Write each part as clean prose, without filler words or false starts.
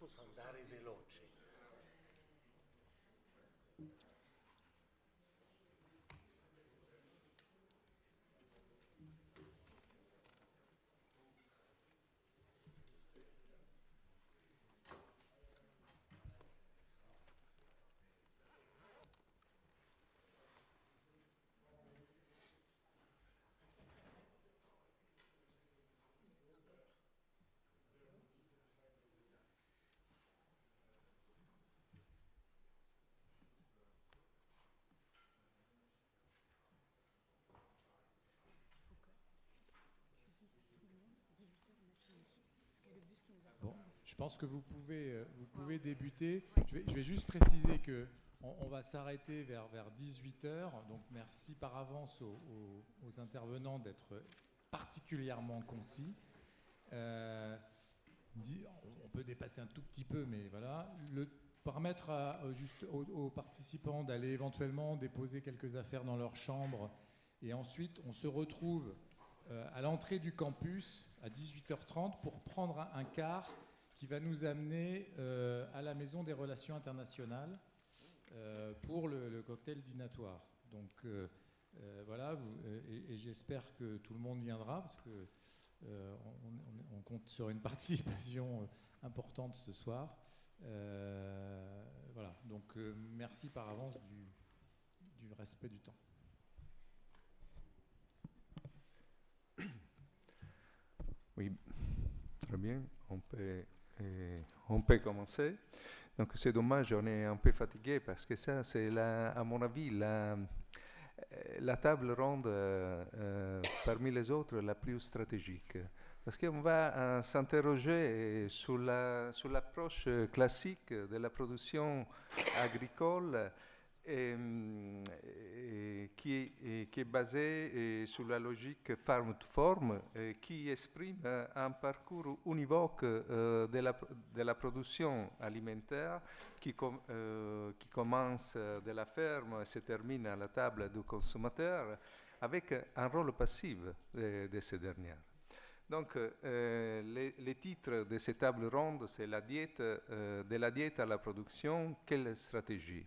posso andare veloce. Bon, je pense que vous pouvez débuter. Je vais juste préciser que on va s'arrêter vers 18 heures. Donc merci par avance aux intervenants d'être particulièrement concis. On peut dépasser un tout petit peu, mais voilà. Permettre juste aux participants d'aller éventuellement déposer quelques affaires dans leur chambre. Et ensuite, on se retrouve à l'entrée du campus à 18h30 pour prendre un car qui va nous amener à la Maison des Relations Internationales pour le cocktail dînatoire. Donc voilà, et j'espère que tout le monde viendra parce que on compte sur une participation importante ce soir. Voilà, donc merci par avance du respect du temps. Oui, très bien, on peut commencer. Donc c'est dommage, on est un peu fatigué parce que ça, c'est à mon avis la table ronde parmi les autres la plus stratégique. Parce qu'on va s'interroger sur l'approche classique de la production agricole qui est basée sur la logique farm to form, qui exprime un parcours univoque de la production alimentaire qui commence de la ferme et se termine à la table du consommateur, avec un rôle passif de ces dernières. Donc, les titres de ces tables rondes, c'est de la diète à la production, quelle stratégie?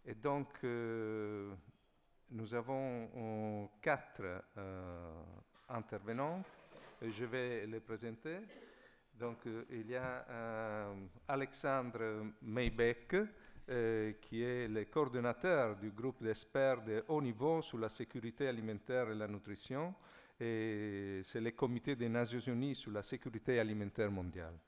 Et donc, nous avons 4 intervenants, et je vais les présenter. Donc, il y a Alexandre Maybeck, qui est le coordonnateur du groupe d'experts de haut niveau sur la sécurité alimentaire et la nutrition, et c'est le comité des Nations Unies sur la sécurité alimentaire mondiale.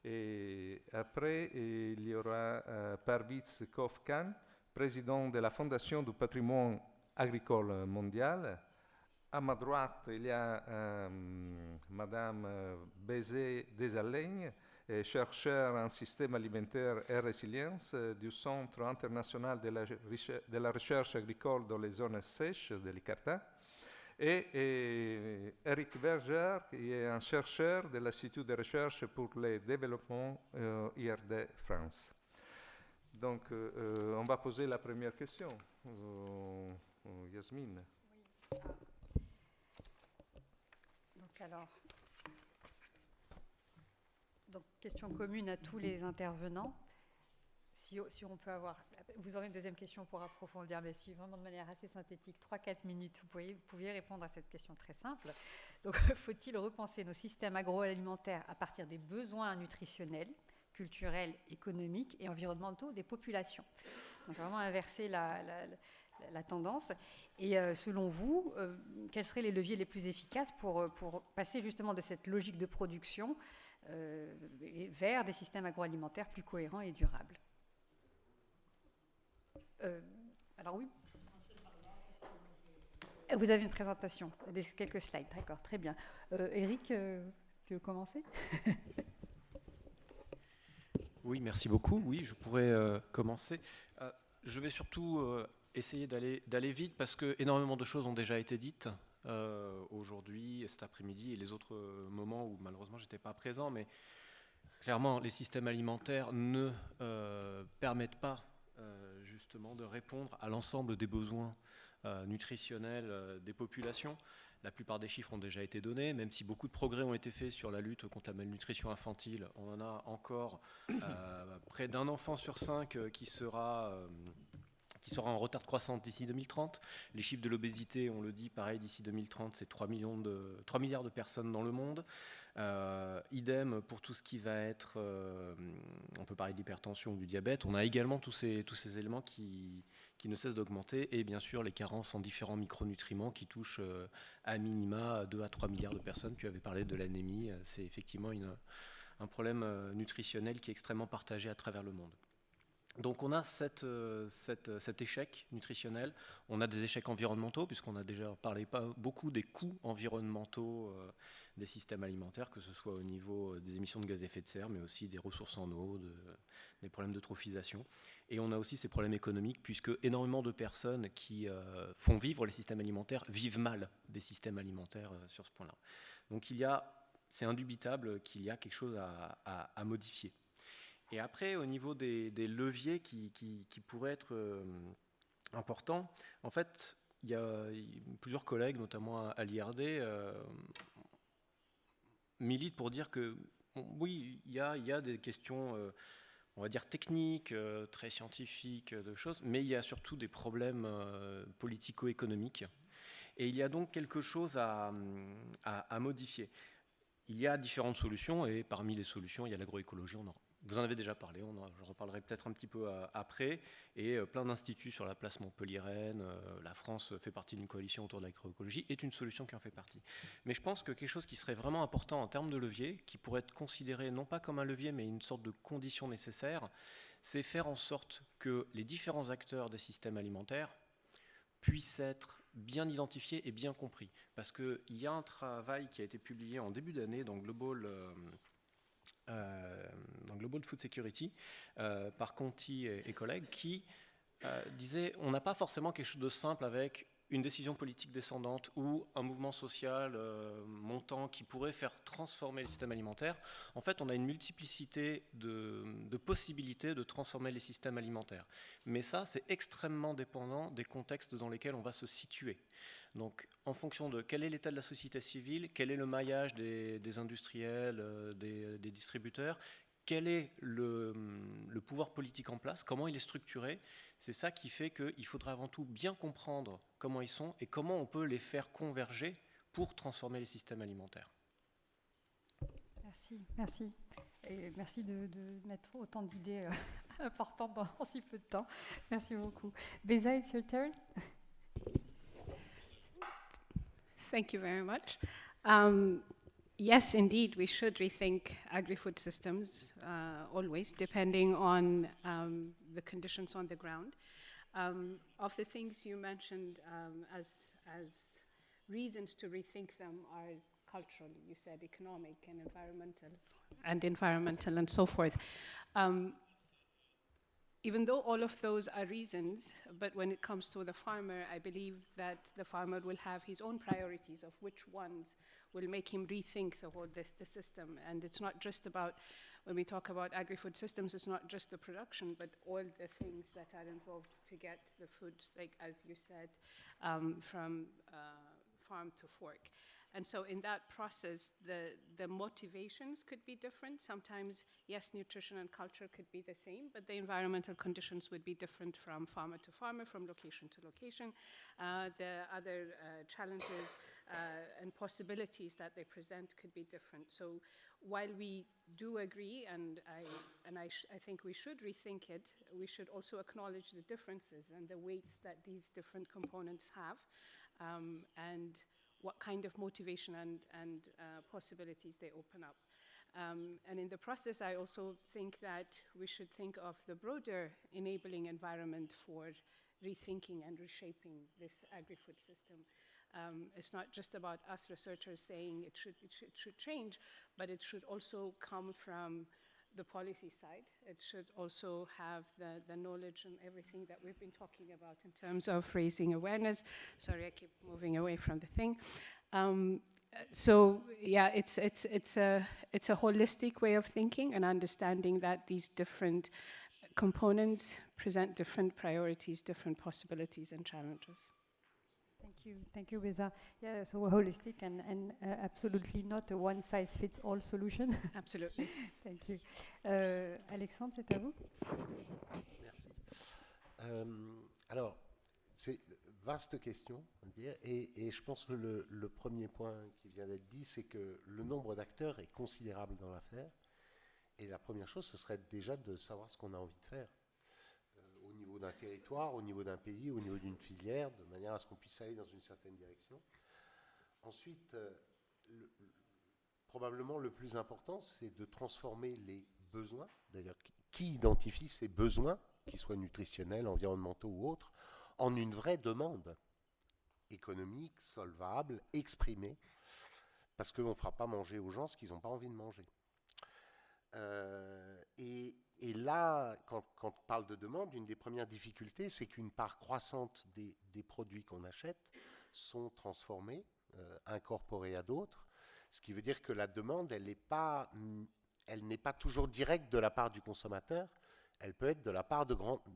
Et après, il y aura Parviz Kovkan, président de la Fondation du patrimoine agricole mondial. À ma droite, il y a Madame Bézé Desaleignes, chercheur en système alimentaire et résilience du Centre international de la recherche agricole dans les zones sèches de l'ICARTA. Et Eric Berger, qui est un chercheur de l'Institut de recherche pour le développement IRD France. Donc, on va poser la première question. Yasmine. Oui. Donc, question commune à tous les intervenants. Si on peut avoir... Vous aurez une deuxième question pour approfondir, mais si vraiment de manière assez synthétique, 3-4 minutes, vous pouviez répondre à cette question très simple. Donc, faut-il repenser nos systèmes agroalimentaires à partir des besoins nutritionnels, culturels, économiques et environnementaux des populations? Donc, vraiment inverser la tendance. Et selon vous, quels seraient les leviers les plus efficaces pour passer justement de cette logique de production vers des systèmes agroalimentaires plus cohérents et durables? Alors oui. Vous avez une présentation, quelques slides, d'accord, très bien. Eric, tu veux commencer? Oui, merci beaucoup. Oui, je pourrais commencer. Je vais surtout essayer d'aller vite parce que énormément de choses ont déjà été dites aujourd'hui, cet après-midi et les autres moments où malheureusement je n'étais pas présent, mais clairement les systèmes alimentaires ne permettent pas justement de répondre à l'ensemble des besoins nutritionnels des populations. La plupart des chiffres ont déjà été donnés, même si beaucoup de progrès ont été faits sur la lutte contre la malnutrition infantile. On en a encore près d'un enfant sur 5 qui sera en retard de croissance d'ici 2030. Les chiffres de l'obésité, on le dit, pareil, d'ici 2030, c'est 3 milliards de personnes dans le monde. Idem pour tout ce qui va être, on peut parler de l'hypertension ou du diabète. On a également tous ces éléments qui ne cessent d'augmenter, et bien sûr les carences en différents micronutriments qui touchent à minima 2 à 3 milliards de personnes. Tu avais parlé de l'anémie, c'est effectivement un problème nutritionnel qui est extrêmement partagé à travers le monde. Donc on a cet échec nutritionnel, on a des échecs environnementaux, puisqu'on a déjà parlé beaucoup des coûts environnementaux des systèmes alimentaires, que ce soit au niveau des émissions de gaz à effet de serre, mais aussi des ressources en eau, des problèmes de trophisation. Et on a aussi ces problèmes économiques, puisque énormément de personnes qui font vivre les systèmes alimentaires vivent mal des systèmes alimentaires sur ce point-là. Donc c'est indubitable qu'il y a quelque chose à modifier. Et après, au niveau des leviers qui pourraient être importants, en fait, il y a plusieurs collègues, notamment à l'IRD, militent pour dire que, oui, il y a des questions, on va dire, techniques, très scientifiques, de choses, mais il y a surtout des problèmes politico-économiques. Et il y a donc quelque chose à modifier. Il y a différentes solutions, et parmi les solutions, il y a l'agroécologie. Vous en avez déjà parlé, je reparlerai peut-être un petit peu après, et plein d'instituts sur la place montpelliéraine. La France fait partie d'une coalition autour de l'agroécologie, est une solution qui en fait partie. Mais je pense que quelque chose qui serait vraiment important en termes de levier, qui pourrait être considéré non pas comme un levier, mais une sorte de condition nécessaire, c'est faire en sorte que les différents acteurs des systèmes alimentaires puissent être bien identifiés et bien compris. Parce qu'il y a un travail qui a été publié en début d'année dans Global Food Security par Conti et collègues qui disait on n'a pas forcément quelque chose de simple avec une décision politique descendante ou un mouvement social montant qui pourrait faire transformer le système alimentaire. En fait, on a une multiplicité de possibilités de transformer les systèmes alimentaires. Mais ça, c'est extrêmement dépendant des contextes dans lesquels on va se situer. Donc, en fonction de quel est l'état de la société civile, quel est le maillage des industriels, des distributeurs, quel est le pouvoir politique en place, comment il est structuré, c'est ça qui fait qu'il faudra avant tout bien comprendre comment ils sont et comment on peut les faire converger pour transformer les systèmes alimentaires. Merci. Et merci de mettre autant d'idées importantes dans si peu de temps. Merci beaucoup. Beza, it's your turn. Thank you very much. Yes, indeed, we should rethink agri-food systems always, depending on the conditions on the ground. Of the things you mentioned as reasons to rethink them are cultural, you said economic and environmental and so forth. Even though all of those are reasons, but when it comes to the farmer, I believe that the farmer will have his own priorities of which ones will make him rethink the system. And it's not just about, when we talk about agri-food systems, it's not just the production, but all the things that are involved to get the food, like as you said, from farm to fork. And so in that process, the motivations could be different. Sometimes, yes, nutrition and culture could be the same, but the environmental conditions would be different from farmer to farmer, from location to location. The other challenges and possibilities that they present could be different. So while we do agree, and I think we should rethink it, we should also acknowledge the differences and the weights that these different components have, and what kind of motivation and possibilities they open up. And in the process, I also think that we should think of the broader enabling environment for rethinking and reshaping this agri-food system. It's not just about us researchers saying it should change, but it should also come from the policy side. It should also have the knowledge and everything that we've been talking about in terms of raising awareness. Sorry, I keep moving away from the thing. So yeah, it's a holistic way of thinking and understanding that these different components present different priorities, different possibilities and challenges. Thank you, Beza. Yeah, so we're holistic and absolutely not a one-size-fits-all solution. Absolutely. Thank you. Alexandre, c'est à vous. Merci. Alors, c'est une vaste question, on va dire, et je pense que le premier point qui vient d'être dit, c'est que le nombre d'acteurs est considérable dans l'affaire. Et la première chose, ce serait déjà de savoir ce qu'on a envie de faire. Au niveau d'un territoire, au niveau d'un pays, au niveau d'une filière, de manière à ce qu'on puisse aller dans une certaine direction. Ensuite, probablement le plus important, c'est de transformer les besoins, d'ailleurs, qui identifie ces besoins, qu'ils soient nutritionnels, environnementaux ou autres, en une vraie demande économique, solvable, exprimée, parce qu'on ne fera pas manger aux gens ce qu'ils n'ont pas envie de manger. Et là, quand on parle de demande, une des premières difficultés, c'est qu'une part croissante des produits qu'on achète sont transformés, incorporés à d'autres, ce qui veut dire que la demande, elle n'est pas toujours directe de la part du consommateur, elle peut être de la part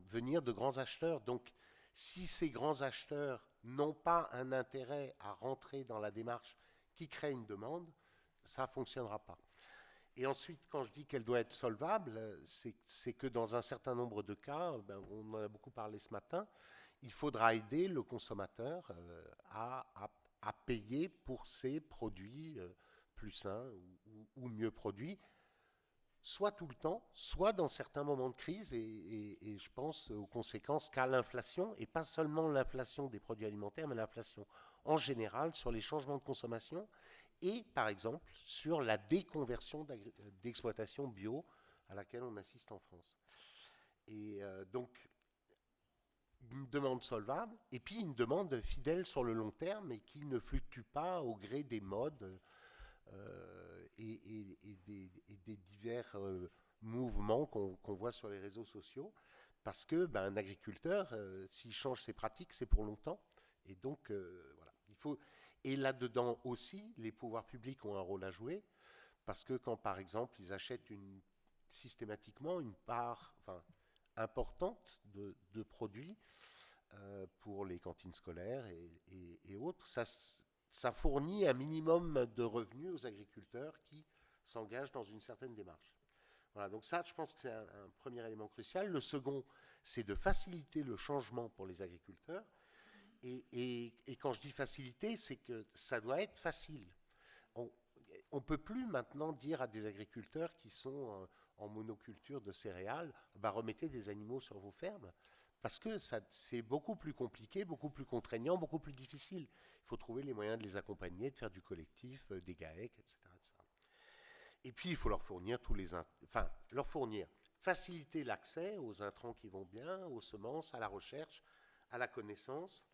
venir de grands acheteurs. Donc, si ces grands acheteurs n'ont pas un intérêt à rentrer dans la démarche qui crée une demande, ça ne fonctionnera pas. Et ensuite, quand je dis qu'elle doit être solvable, c'est que dans un certain nombre de cas, on en a beaucoup parlé ce matin, il faudra aider le consommateur à payer pour ces produits plus sains ou mieux produits, soit tout le temps, soit dans certains moments de crise, et je pense aux conséquences qu'a l'inflation, et pas seulement l'inflation des produits alimentaires, mais l'inflation en général sur les changements de consommation, et par exemple sur la déconversion d'exploitation bio à laquelle on assiste en France. Et donc, une demande solvable, et puis une demande fidèle sur le long terme, et qui ne fluctue pas au gré des modes et des divers mouvements qu'on voit sur les réseaux sociaux, parce que un agriculteur, s'il change ses pratiques, c'est pour longtemps. Et donc, voilà, il faut... Et là-dedans aussi, les pouvoirs publics ont un rôle à jouer, parce que quand, par exemple, ils achètent systématiquement une part importante de produits pour les cantines scolaires et autres, ça fournit un minimum de revenus aux agriculteurs qui s'engagent dans une certaine démarche. Voilà, donc ça, je pense que c'est un premier élément crucial. Le second, c'est de faciliter le changement pour les agriculteurs. Et quand je dis faciliter, c'est que ça doit être facile. On ne peut plus maintenant dire à des agriculteurs qui sont en monoculture de céréales, remettez des animaux sur vos fermes, parce que c'est beaucoup plus compliqué, beaucoup plus contraignant, beaucoup plus difficile. Il faut trouver les moyens de les accompagner, de faire du collectif, des GAEC, etc., etc. Et puis, il faut leur fournir faciliter l'accès aux intrants qui vont bien, aux semences, à la recherche, à la connaissance,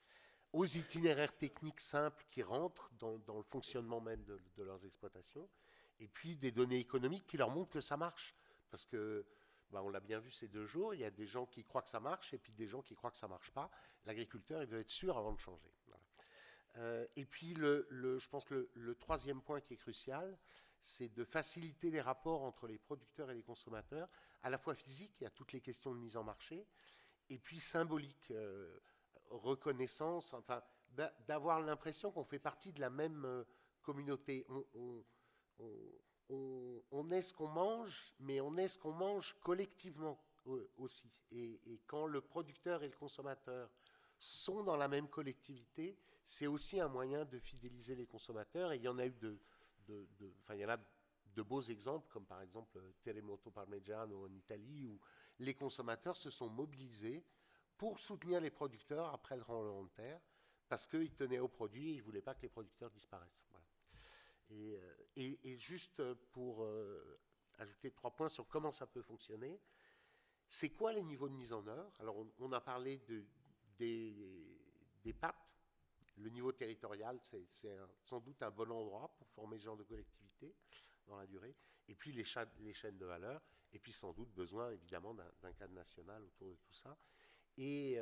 aux itinéraires techniques simples qui rentrent dans le fonctionnement même de leurs exploitations, et puis des données économiques qui leur montrent que ça marche. Parce que, on l'a bien vu ces 2 jours, il y a des gens qui croient que ça marche, et puis des gens qui croient que ça ne marche pas. L'agriculteur, il veut être sûr avant de changer. Voilà. Et puis, je pense que le troisième point qui est crucial, c'est de faciliter les rapports entre les producteurs et les consommateurs, à la fois physique, il y a toutes les questions de mise en marché, et puis symbolique, reconnaissance, d'avoir l'impression qu'on fait partie de la même communauté. On est ce qu'on mange, mais on est ce qu'on mange collectivement aussi. Et quand le producteur et le consommateur sont dans la même collectivité, c'est aussi un moyen de fidéliser les consommateurs. Et il y en a eu il y en a de beaux exemples, comme par exemple Terremoto Parmigiano en Italie, où les consommateurs se sont mobilisés pour soutenir les producteurs après le tremblement de terre, parce qu'ils tenaient aux produits et ils ne voulaient pas que les producteurs disparaissent. Voilà. Et juste pour ajouter 3 points sur comment ça peut fonctionner, c'est quoi les niveaux de mise en œuvre? Alors, on a parlé des pâtes. Le niveau territorial, c'est sans doute un bon endroit pour former ce genre de collectivité dans la durée. Et puis les chaînes de valeur. Et puis sans doute besoin, évidemment, d'un cadre national autour de tout ça. Et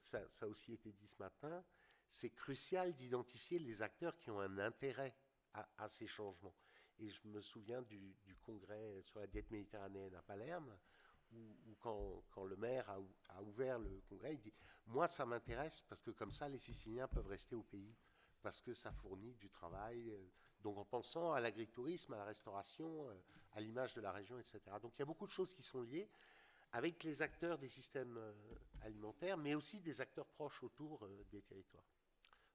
ça a aussi été dit ce matin, c'est crucial d'identifier les acteurs qui ont un intérêt à ces changements. Et je me souviens du congrès sur la diète méditerranéenne à Palerme, ou quand le maire a ouvert le congrès, il dit « Moi, ça m'intéresse parce que comme ça, les Siciliens peuvent rester au pays, parce que ça fournit du travail. » Donc en pensant à l'agritourisme, à la restauration, à l'image de la région, etc. Donc il y a beaucoup de choses qui sont liées avec les acteurs des systèmes alimentaires, mais aussi des acteurs proches autour des territoires.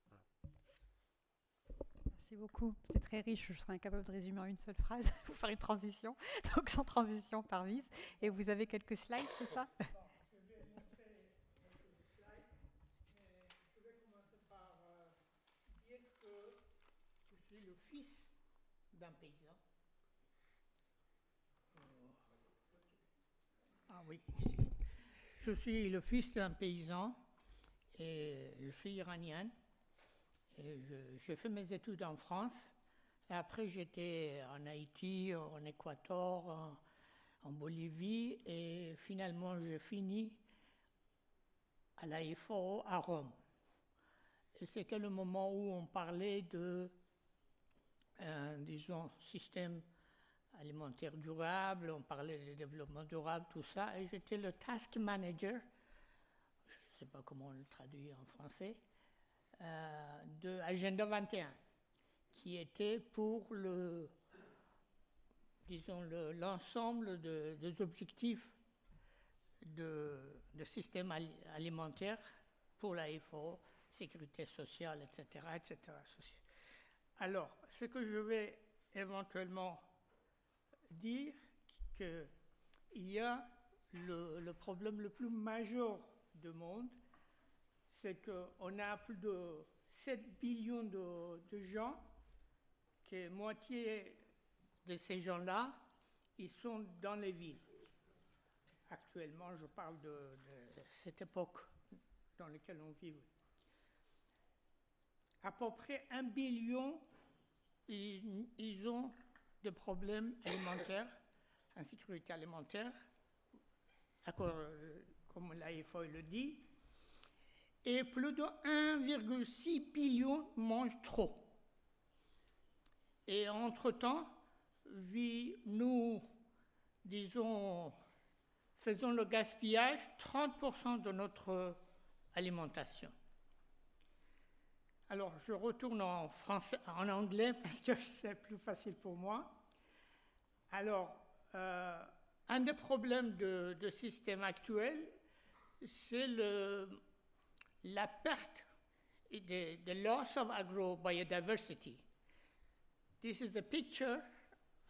Voilà. Merci beaucoup. C'est très riche. Je serais incapable de résumer en une seule phrase pour faire une transition. Donc sans transition, Parviz. Et vous avez quelques slides, c'est ça? Je vais montrer quelques slides. Je vais commencer par dire que je suis le fils d'un paysan. Ah oui, ici. Je suis le fils d'un paysan et je suis iranien. J'ai fait mes études en France. Et après, j'étais en Haïti, en Équateur, en Bolivie. Et finalement, j'ai fini à la FAO à Rome. Et c'était le moment où on parlait de, disons, système alimentaire durable, on parlait de développement durable, tout ça. Et j'étais le task manager, je ne sais pas comment on le traduit en français, de Agenda 21, qui était pour l'ensemble des objectifs de système alimentaire pour la FAO, sécurité sociale, etc., etc. Alors, ce que je vais éventuellement dire, qu'il y a le problème le plus majeur du monde, c'est qu'on a plus de 7 billions de gens, que moitié de ces gens-là, ils sont dans les villes. Actuellement, je parle de cette époque dans laquelle on vit. À peu près 1 billion, ils ont des problèmes alimentaires, insécurité alimentaire, comme la FAO le dit, et plus de 1,6 billion mangent trop. Et entre-temps, nous, disons, faisons le gaspillage 30% de notre alimentation. Alors, je retourne en anglais parce que c'est plus facile pour moi. Alors, un des problèmes de système actuel, c'est la perte, the loss of agrobiodiversity. This is a picture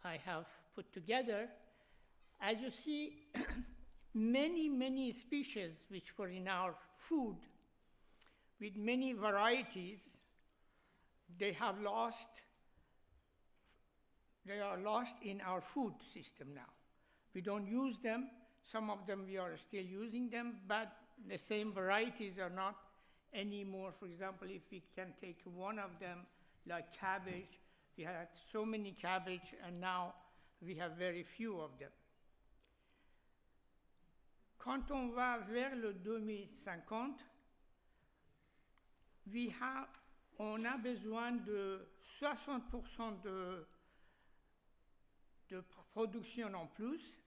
I have put together. As you see, many species which were in our food, with many varieties, they are lost in our food system now. We don't use them. Some of them we are still using them, but the same varieties are not anymore. For example, if we can take one of them, like cabbage, we had so many cabbage, and now we have very few of them. Quand on va vers le 2050, on a besoin de 60% de production en plus.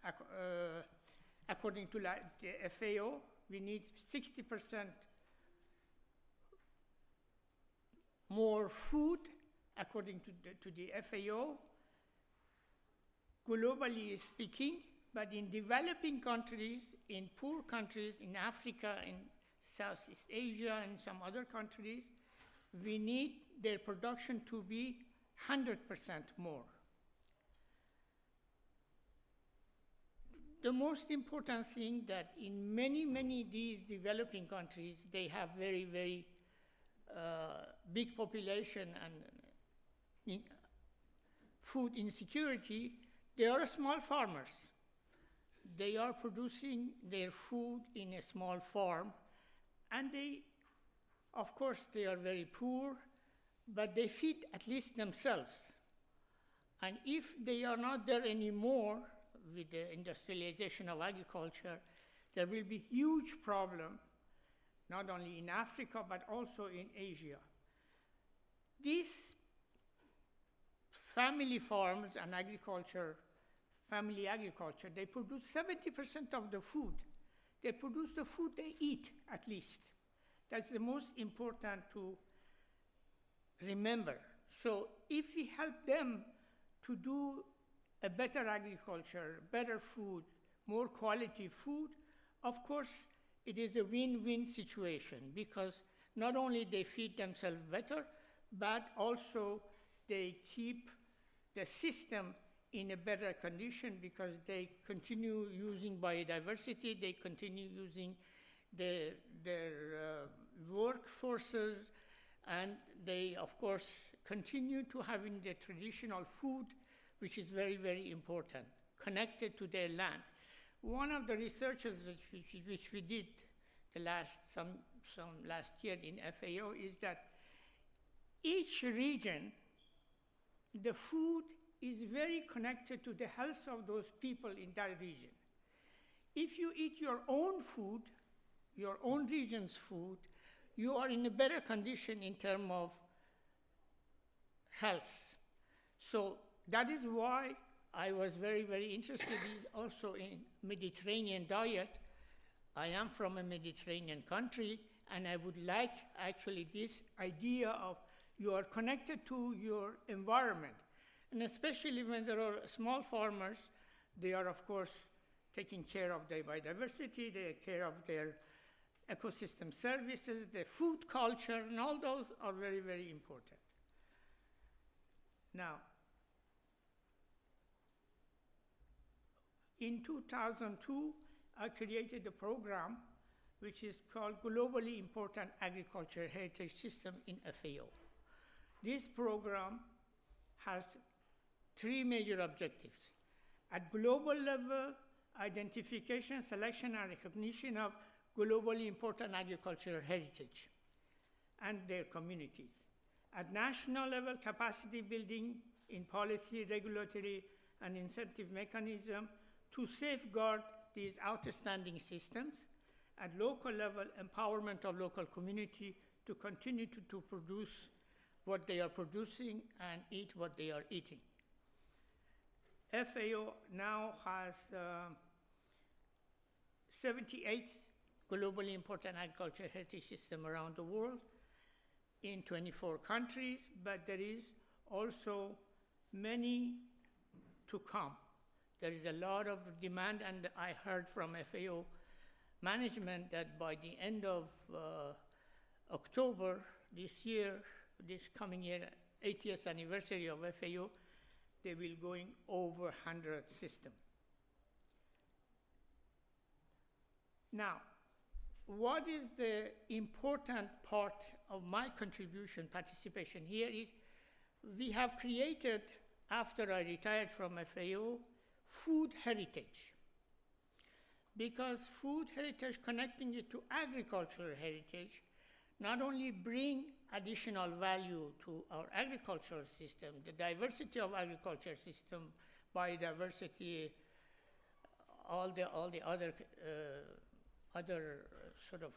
According to the FAO, we need 60% more food, according to the FAO, globally speaking, but in developing countries, in poor countries, in Africa, in Southeast Asia, and some other countries, we need their production to be 100% more. The most important thing that in many these developing countries, they have very big population and food insecurity. They are small farmers. They are producing their food in a small farm, and of course, they are very poor, but they feed at least themselves. And if they are not there anymore with the industrialization of agriculture, there will be huge problem, not only in Africa, but also in Asia. These family farms and agriculture family agriculture, they produce 70% of the food. They produce the food they eat, at least. That's the most important to remember. So if we help them to do a better agriculture, better food, more quality food, of course, it is a win-win situation, because not only they feed themselves better, but also they keep the system in a better condition, because they continue using biodiversity, they continue using their workforces, and they, of course, continue to having the traditional food, which is very, very important, connected to their land. One of the researches which we did some last year in FAO is that each region, the food is very connected to the health of those people in that region. If you eat your own food, your own region's food, you are in a better condition in terms of health. So that is why I was very, very interested also in Mediterranean diet. I am from a Mediterranean country, and I would like actually this idea of you are connected to your environment. And especially when there are small farmers, they are, of course, taking care of their biodiversity, they take care of their ecosystem services, their food culture, and all those are very, very important. Now, in 2002, I created a program which is called Globally Important Agriculture Heritage System in FAO. This program has three major objectives. At global level, identification, selection, and recognition of globally important agricultural heritage and their communities. At national level, capacity building in policy, regulatory, and incentive mechanism to safeguard these outstanding systems. At local level, empowerment of local community to continue to produce what they are producing and eat what they are eating. FAO now has 78 globally important agricultural heritage systems around the world in 24 countries, but there is also many to come. There is a lot of demand, and I heard from FAO management that by the end of October this year, this coming year, 80th anniversary of FAO, they will going over 100 systems. Now, what is the important part of my contribution, participation here is we have created, after I retired from FAO, food heritage. Because food heritage, connecting it to agricultural heritage, not only bring additional value to our agricultural system, the diversity of agricultural system, biodiversity, all the other sort of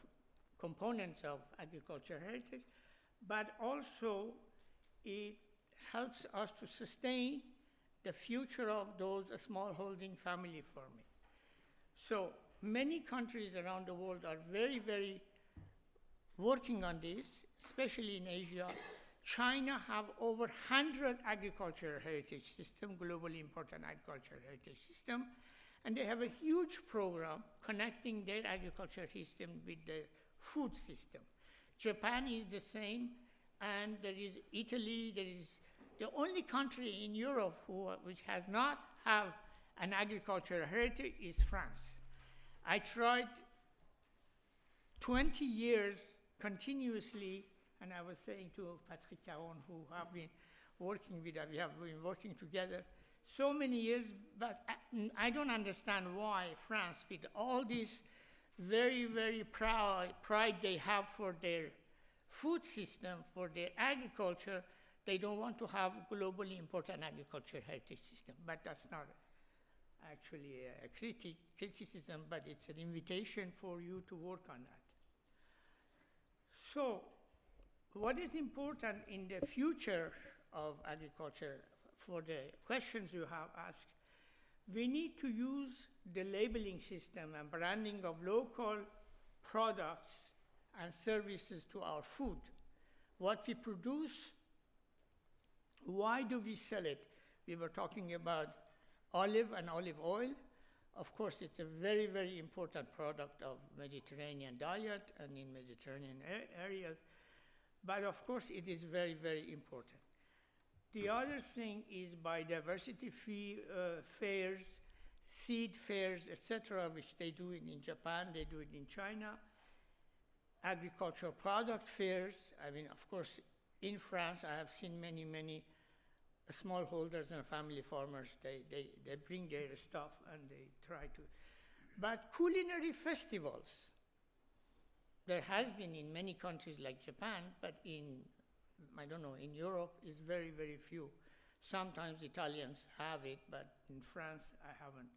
components of agricultural heritage, but also it helps us to sustain the future of those smallholding family farming. So many countries around the world are very, very working on this, especially in Asia. China have over 100 agricultural heritage system, globally important agricultural heritage system, and they have a huge program connecting their agricultural system with the food system. Japan is the same, and there is Italy. There is the only country in Europe which has not have an agricultural heritage is France. I tried 20 years continuously, and I was saying to Patrick Caron, who have been working with us, we have been working together so many years, but I don't understand why France, with all this very, very pride they have for their food system, for their agriculture, they don't want to have globally important agricultural heritage system. But that's not actually a criticism, but it's an invitation for you to work on that. So what is important in the future of agriculture, for the questions you have asked, we need to use the labeling system and branding of local products and services to our food. What we produce, why do we sell it? We were talking about olive and olive oil. Of course, it's a very, very important product of Mediterranean diet and in Mediterranean areas. But of course, it is very, very important. The other thing is biodiversity fairs, seed fairs, etc., which they do it in Japan, they do it in China. Agricultural product fairs. I mean, of course, in France, I have seen many, many smallholders and family farmers. They bring their stuff and they try to. But culinary festivals, there has been in many countries like Japan, but I don't know, in Europe, is very, very few. Sometimes Italians have it, but in France, I haven't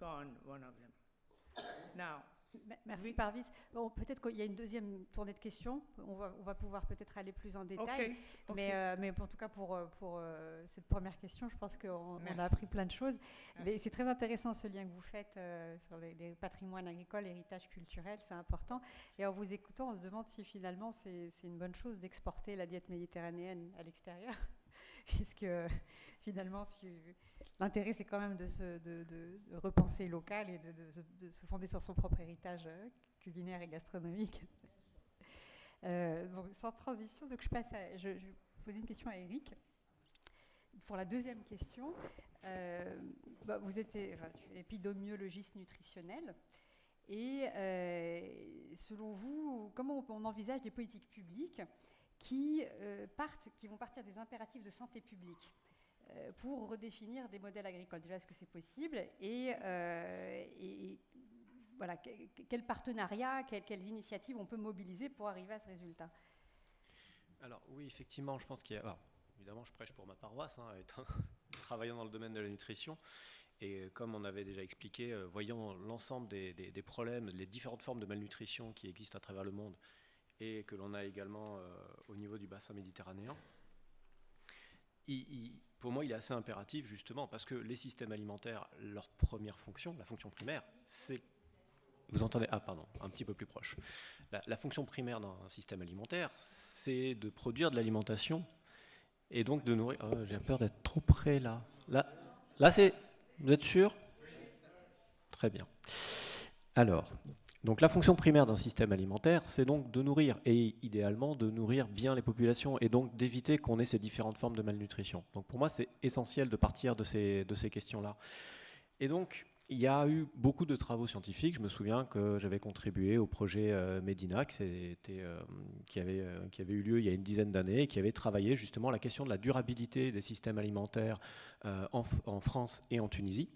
gone one of them. Now, Merci Parviz. Bon, peut-être qu'il y a une deuxième tournée de questions. On va pouvoir peut-être aller plus en détail. Okay. Mais en tout cas, pour cette première question, je pense qu'on a appris plein de choses. Mais c'est très intéressant ce lien que vous faites sur les patrimoines agricoles, l'héritage culturel, c'est important. Et en vous écoutant, on se demande si finalement c'est une bonne chose d'exporter la diète méditerranéenne à l'extérieur. Puisque finalement, l'intérêt, c'est quand même de repenser local et de se fonder sur son propre héritage culinaire et gastronomique. Donc, sans transition, donc je vais poser une question à Eric. Pour la deuxième question, vous êtes épidémiologiste nutritionnel. Et selon vous, comment on envisage des politiques publiques qui vont partir des impératifs de santé publique pour redéfinir des modèles agricoles? Déjà, est-ce que c'est possible? Et voilà, quels partenariats, quelles initiatives on peut mobiliser pour arriver à ce résultat? Alors oui, effectivement, je pense qu'il y a... Alors, évidemment, je prêche pour ma paroisse, travaillant dans le domaine de la nutrition. Et comme on avait déjà expliqué, voyant l'ensemble des problèmes, les différentes formes de malnutrition qui existent à travers le monde, et que l'on a également au niveau du bassin méditerranéen, pour moi, il est assez impératif, justement, parce que les systèmes alimentaires, leur première fonction, la fonction primaire, c'est... Vous entendez? Ah, pardon, un petit peu plus proche. La fonction primaire d'un système alimentaire, c'est de produire de l'alimentation, et donc de nourrir... Oh, j'ai peur d'être trop près, là. Là, c'est... Vous êtes sûr? Très bien. Alors... Donc la fonction primaire d'un système alimentaire, c'est donc de nourrir, et idéalement de nourrir bien les populations, et donc d'éviter qu'on ait ces différentes formes de malnutrition. Donc pour moi, c'est essentiel de partir de ces questions-là. Et donc, il y a eu beaucoup de travaux scientifiques. Je me souviens que j'avais contribué au projet Medina, qui avait eu lieu il y a une dizaine d'années, et qui avait travaillé justement la question de la durabilité des systèmes alimentaires en France et en Tunisie.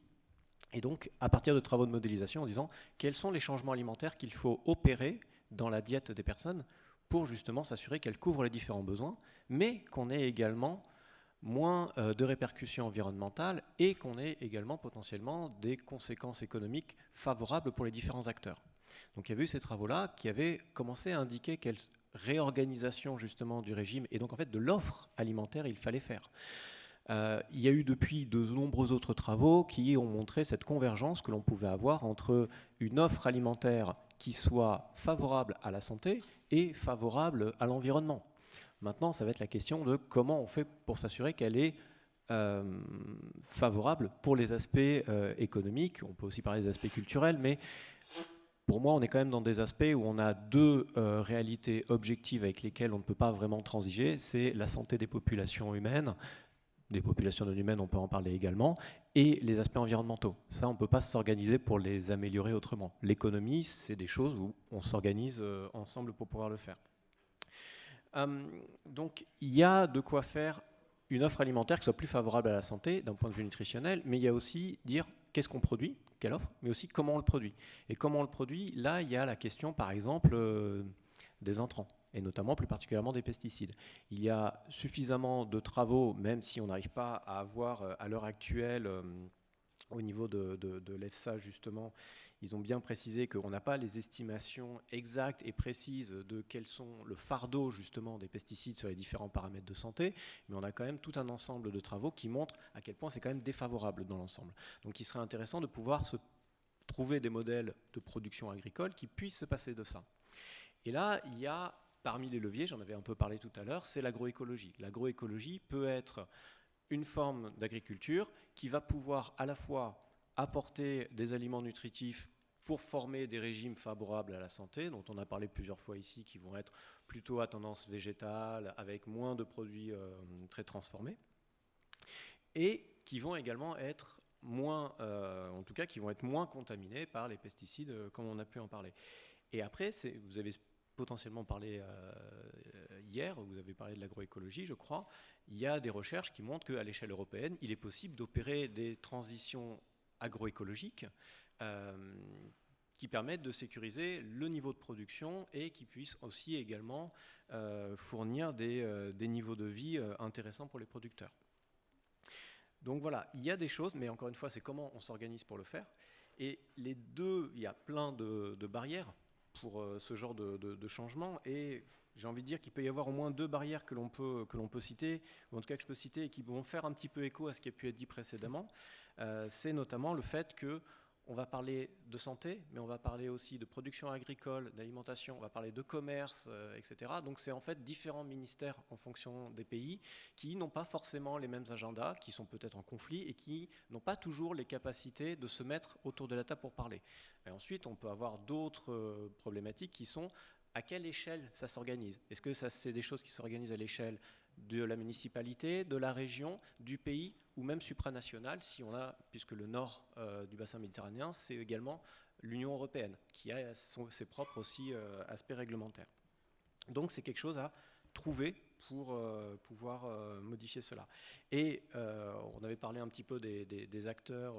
Et donc, à partir de travaux de modélisation, en disant quels sont les changements alimentaires qu'il faut opérer dans la diète des personnes pour justement s'assurer qu'elles couvrent les différents besoins, mais qu'on ait également moins de répercussions environnementales et qu'on ait également potentiellement des conséquences économiques favorables pour les différents acteurs. Donc il y avait eu ces travaux-là qui avaient commencé à indiquer quelle réorganisation justement du régime et donc en fait de l'offre alimentaire il fallait faire. Il y a eu depuis de nombreux autres travaux qui ont montré cette convergence que l'on pouvait avoir entre une offre alimentaire qui soit favorable à la santé et favorable à l'environnement. Maintenant, ça va être la question de comment on fait pour s'assurer qu'elle est favorable pour les aspects économiques. On peut aussi parler des aspects culturels, mais pour moi, on est quand même dans des aspects où on a deux réalités objectives avec lesquelles on ne peut pas vraiment transiger. C'est la santé des populations humaines, des populations non humaines, on peut en parler également, et les aspects environnementaux. Ça, on ne peut pas s'organiser pour les améliorer autrement. L'économie, c'est des choses où on s'organise ensemble pour pouvoir le faire. Donc, il y a de quoi faire une offre alimentaire qui soit plus favorable à la santé d'un point de vue nutritionnel, mais il y a aussi dire qu'est-ce qu'on produit, quelle offre, mais aussi comment on le produit. Et comment on le produit, là, il y a la question, par exemple, des intrants, et notamment plus particulièrement des pesticides. Il y a suffisamment de travaux, même si on n'arrive pas à avoir à l'heure actuelle au niveau de l'EFSA, justement, ils ont bien précisé qu'on n'a pas les estimations exactes et précises de quels sont le fardeau, justement, des pesticides sur les différents paramètres de santé, mais on a quand même tout un ensemble de travaux qui montrent à quel point c'est quand même défavorable dans l'ensemble. Donc il serait intéressant de pouvoir trouver des modèles de production agricole qui puissent se passer de ça. Et là, il y a, parmi les leviers, j'en avais un peu parlé tout à l'heure, c'est l'agroécologie. L'agroécologie peut être une forme d'agriculture qui va pouvoir à la fois apporter des aliments nutritifs pour former des régimes favorables à la santé, dont on a parlé plusieurs fois ici, qui vont être plutôt à tendance végétale, avec moins de produits très transformés, et qui vont également être moins, en tout cas, qui vont être moins contaminés par les pesticides, comme on a pu en parler. Et après, vous avez potentiellement parlé hier, vous avez parlé de l'agroécologie, je crois. Il y a des recherches qui montrent qu'à l'échelle européenne, il est possible d'opérer des transitions agroécologiques qui permettent de sécuriser le niveau de production et qui puissent aussi également fournir des niveaux de vie intéressants pour les producteurs. Donc voilà, il y a des choses, mais encore une fois, c'est comment on s'organise pour le faire. Et les deux, il y a plein de barrières pour ce genre de changement, et j'ai envie de dire qu'il peut y avoir au moins deux barrières que l'on peut citer, ou en tout cas que je peux citer, et qui vont faire un petit peu écho à ce qui a pu être dit précédemment. C'est notamment le fait qu'on va parler de santé, mais on va parler aussi de production agricole, d'alimentation, on va parler de commerce, etc. Donc c'est en fait différents ministères en fonction des pays qui n'ont pas forcément les mêmes agendas, qui sont peut-être en conflit et qui n'ont pas toujours les capacités de se mettre autour de la table pour parler. Et ensuite, on peut avoir d'autres problématiques qui sont à quelle échelle ça s'organise. Est-ce que c'est des choses qui s'organisent à l'échelle de la municipalité, de la région, du pays ou même supranational, si on a, puisque le nord du bassin méditerranéen, c'est également l'Union européenne, qui a ses propres aussi aspects réglementaires. Donc c'est quelque chose à trouver pour pouvoir modifier cela. Et on avait parlé un petit peu des acteurs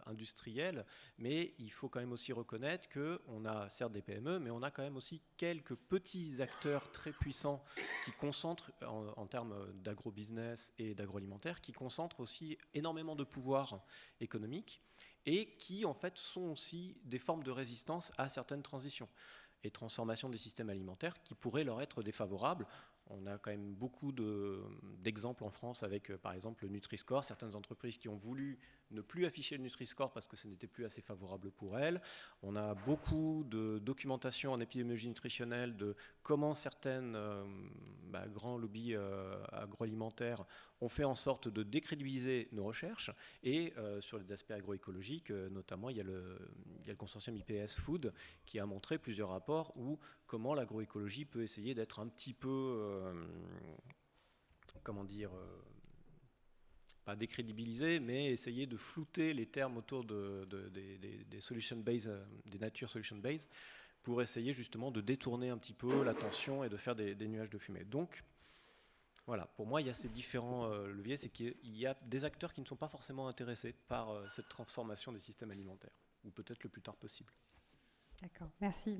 industriels, mais il faut quand même aussi reconnaître qu'on a certes des PME, mais on a quand même aussi quelques petits acteurs très puissants qui concentrent, en termes d'agro-business et d'agroalimentaire, qui concentrent aussi énormément de pouvoir économique et qui en fait sont aussi des formes de résistance à certaines transitions et transformation des systèmes alimentaires qui pourraient leur être défavorables. On a quand même beaucoup d'exemples en France avec, par exemple, le Nutri-Score, certaines entreprises qui ont voulu ne plus afficher le Nutri-Score parce que ce n'était plus assez favorable pour elles. On a beaucoup de documentation en épidémiologie nutritionnelle de comment certaines grands lobbies agroalimentaires ont fait en sorte de décrédibiliser nos recherches. Et sur les aspects agroécologiques, notamment, il y a le consortium IPS Food qui a montré plusieurs rapports où comment l'agroécologie peut essayer d'être un petit peu, pas décrédibiliser, mais essayer de flouter les termes autour des solution-based, des nature solution-based, pour essayer justement de détourner un petit peu l'attention et de faire des nuages de fumée. Donc, voilà, pour moi, il y a ces différents leviers, c'est qu'il y a des acteurs qui ne sont pas forcément intéressés par cette transformation des systèmes alimentaires, ou peut-être le plus tard possible. D'accord, merci.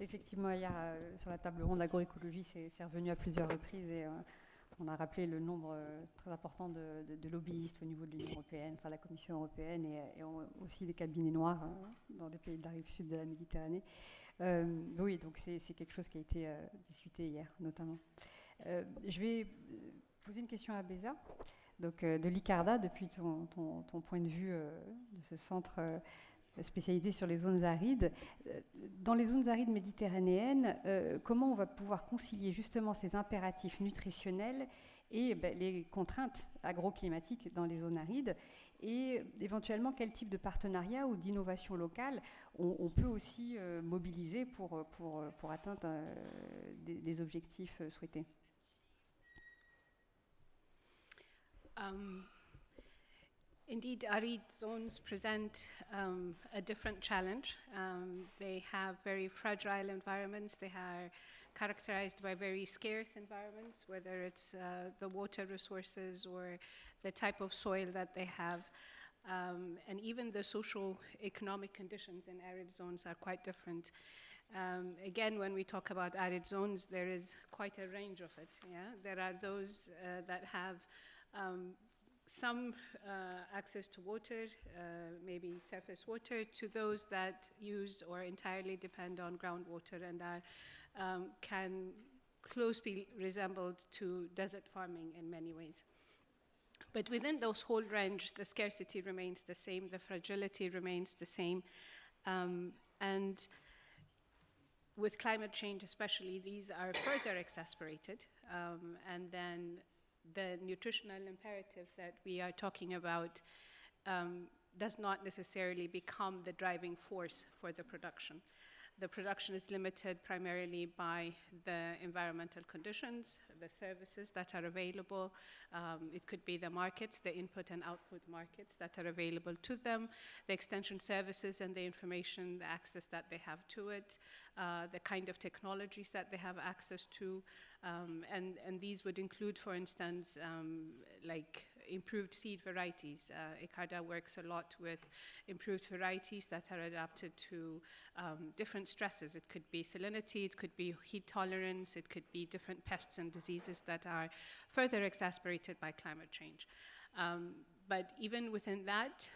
Effectivement, il y a, sur la table ronde, l'agroécologie, c'est revenu à plusieurs reprises et on a rappelé le nombre très important de lobbyistes au niveau de l'Union européenne, enfin la Commission européenne et aussi des cabinets noirs dans des pays de la rive sud de la Méditerranée. Oui, donc c'est quelque chose qui a été discuté hier, notamment. Je vais poser une question à Béza, donc de l'ICARDA, depuis ton point de vue de ce centre spécialisé sur les zones arides. Dans les zones arides méditerranéennes, comment on va pouvoir concilier justement ces impératifs nutritionnels et les contraintes agroclimatiques dans les zones arides, et éventuellement quel type de partenariat ou d'innovation locale on peut aussi mobiliser pour atteindre des objectifs souhaités. Indeed, arid zones present a different challenge. They have very fragile environments. They are characterized by very scarce environments, whether it's the water resources or the type of soil that they have. And even the socio-economic conditions in arid zones are quite different. Again, when we talk about arid zones, there is quite a range of it. Yeah? There are those that have some access to water, maybe surface water, to those that use or entirely depend on groundwater and are, can closely resembled to desert farming in many ways. But within those whole range, the scarcity remains the same, the fragility remains the same, and with climate change especially, these are further exacerbated, and then the nutritional imperative that we are talking about does not necessarily become the driving force for the production. The production is limited primarily by the environmental conditions, the services that are available. It could be the markets, the input and output markets that are available to them, the extension services and the information, the access that they have to it, the kind of technologies that they have access to. And these would include, for instance, like improved seed varieties. ICARDA works a lot with improved varieties that are adapted to different stresses. It could be salinity, it could be heat tolerance, it could be different pests and diseases that are further exacerbated by climate change. But even within that,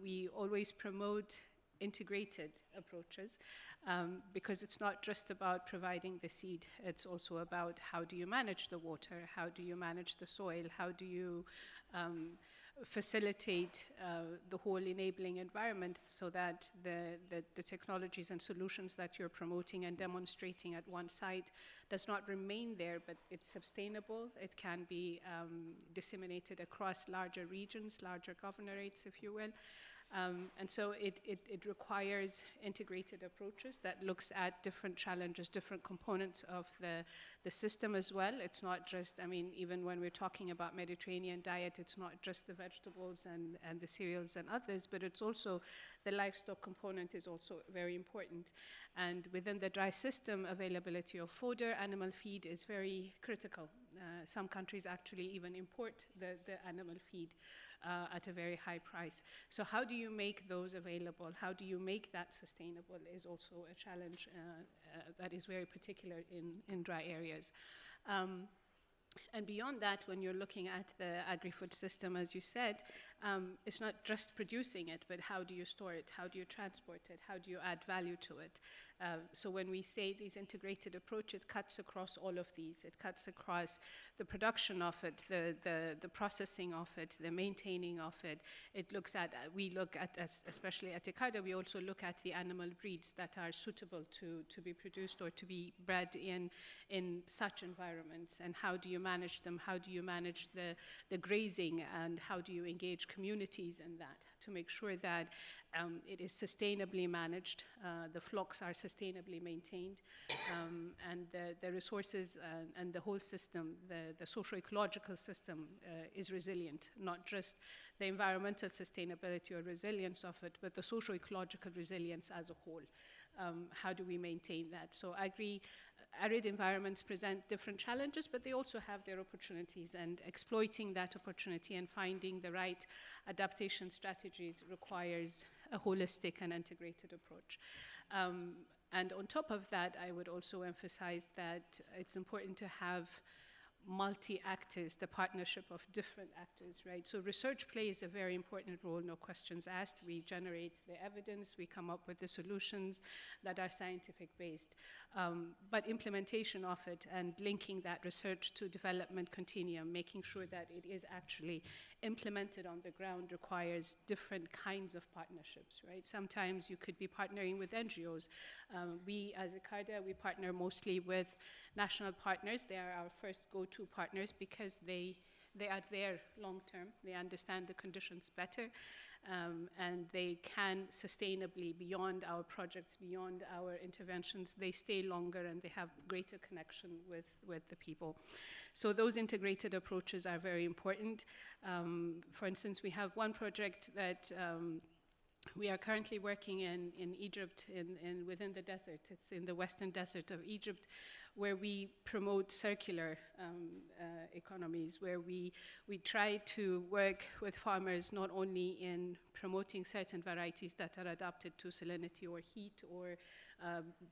we always promote integrated approaches, because it's not just about providing the seed, it's also about how do you manage the water, how do you manage the soil, how do you facilitate the whole enabling environment so that the technologies and solutions that you're promoting and demonstrating at one site does not remain there, but it's sustainable. It can be disseminated across larger regions, larger governorates, if you will. And so it requires integrated approaches that looks at different challenges, different components of the system as well. It's not just, I mean, even when we're talking about Mediterranean diet, it's not just the vegetables and the cereals and others, but it's also the livestock component is also very important. And within the dry system, availability of fodder, animal feed is very critical. Some countries actually even import the animal feed at a very high price. So how do you make those available? How do you make that sustainable is also a challenge that is very particular in dry areas. And beyond that, when you're looking at the agri-food system, as you said, it's not just producing it, but how do you store it? How do you transport it? How do you add value to it? So when we say these integrated approach, it cuts across all of these. It cuts across the production of it, the processing of it, the maintaining of it. It looks at, we look at, especially at ICARDA, we also look at the animal breeds that are suitable to be produced or to be bred in such environments, and how do you manage them? How do you manage the grazing, and how do you engage communities in that to make sure that it is sustainably managed, the flocks are sustainably maintained, and the resources and the whole system, the socio-ecological system is resilient, not just the environmental sustainability or resilience of it, but the socio-ecological resilience as a whole. How do we maintain that? So arid environments present different challenges, but they also have their opportunities, and exploiting that opportunity and finding the right adaptation strategies requires a holistic and integrated approach. And on top of that, I would also emphasize that it's important to have multi-actors, the partnership of different actors, right? So research plays a very important role, no questions asked. We generate the evidence, we come up with the solutions that are scientific based. But implementation of it and linking that research to development continuum, making sure that it is actually implemented on the ground requires different kinds of partnerships, right? Sometimes you could be partnering with NGOs. We, as ICARDA, we partner mostly with national partners. They are our first go-to partners because they are there long term. They understand the conditions better, and they can sustainably, beyond our projects, beyond our interventions, they stay longer and they have greater connection with the people. So those integrated approaches are very important. For instance, we have one project that we are currently working in Egypt, within the desert. It's in the western desert of Egypt, where we promote circular economies, where we try to work with farmers not only in promoting certain varieties that are adapted to salinity or heat or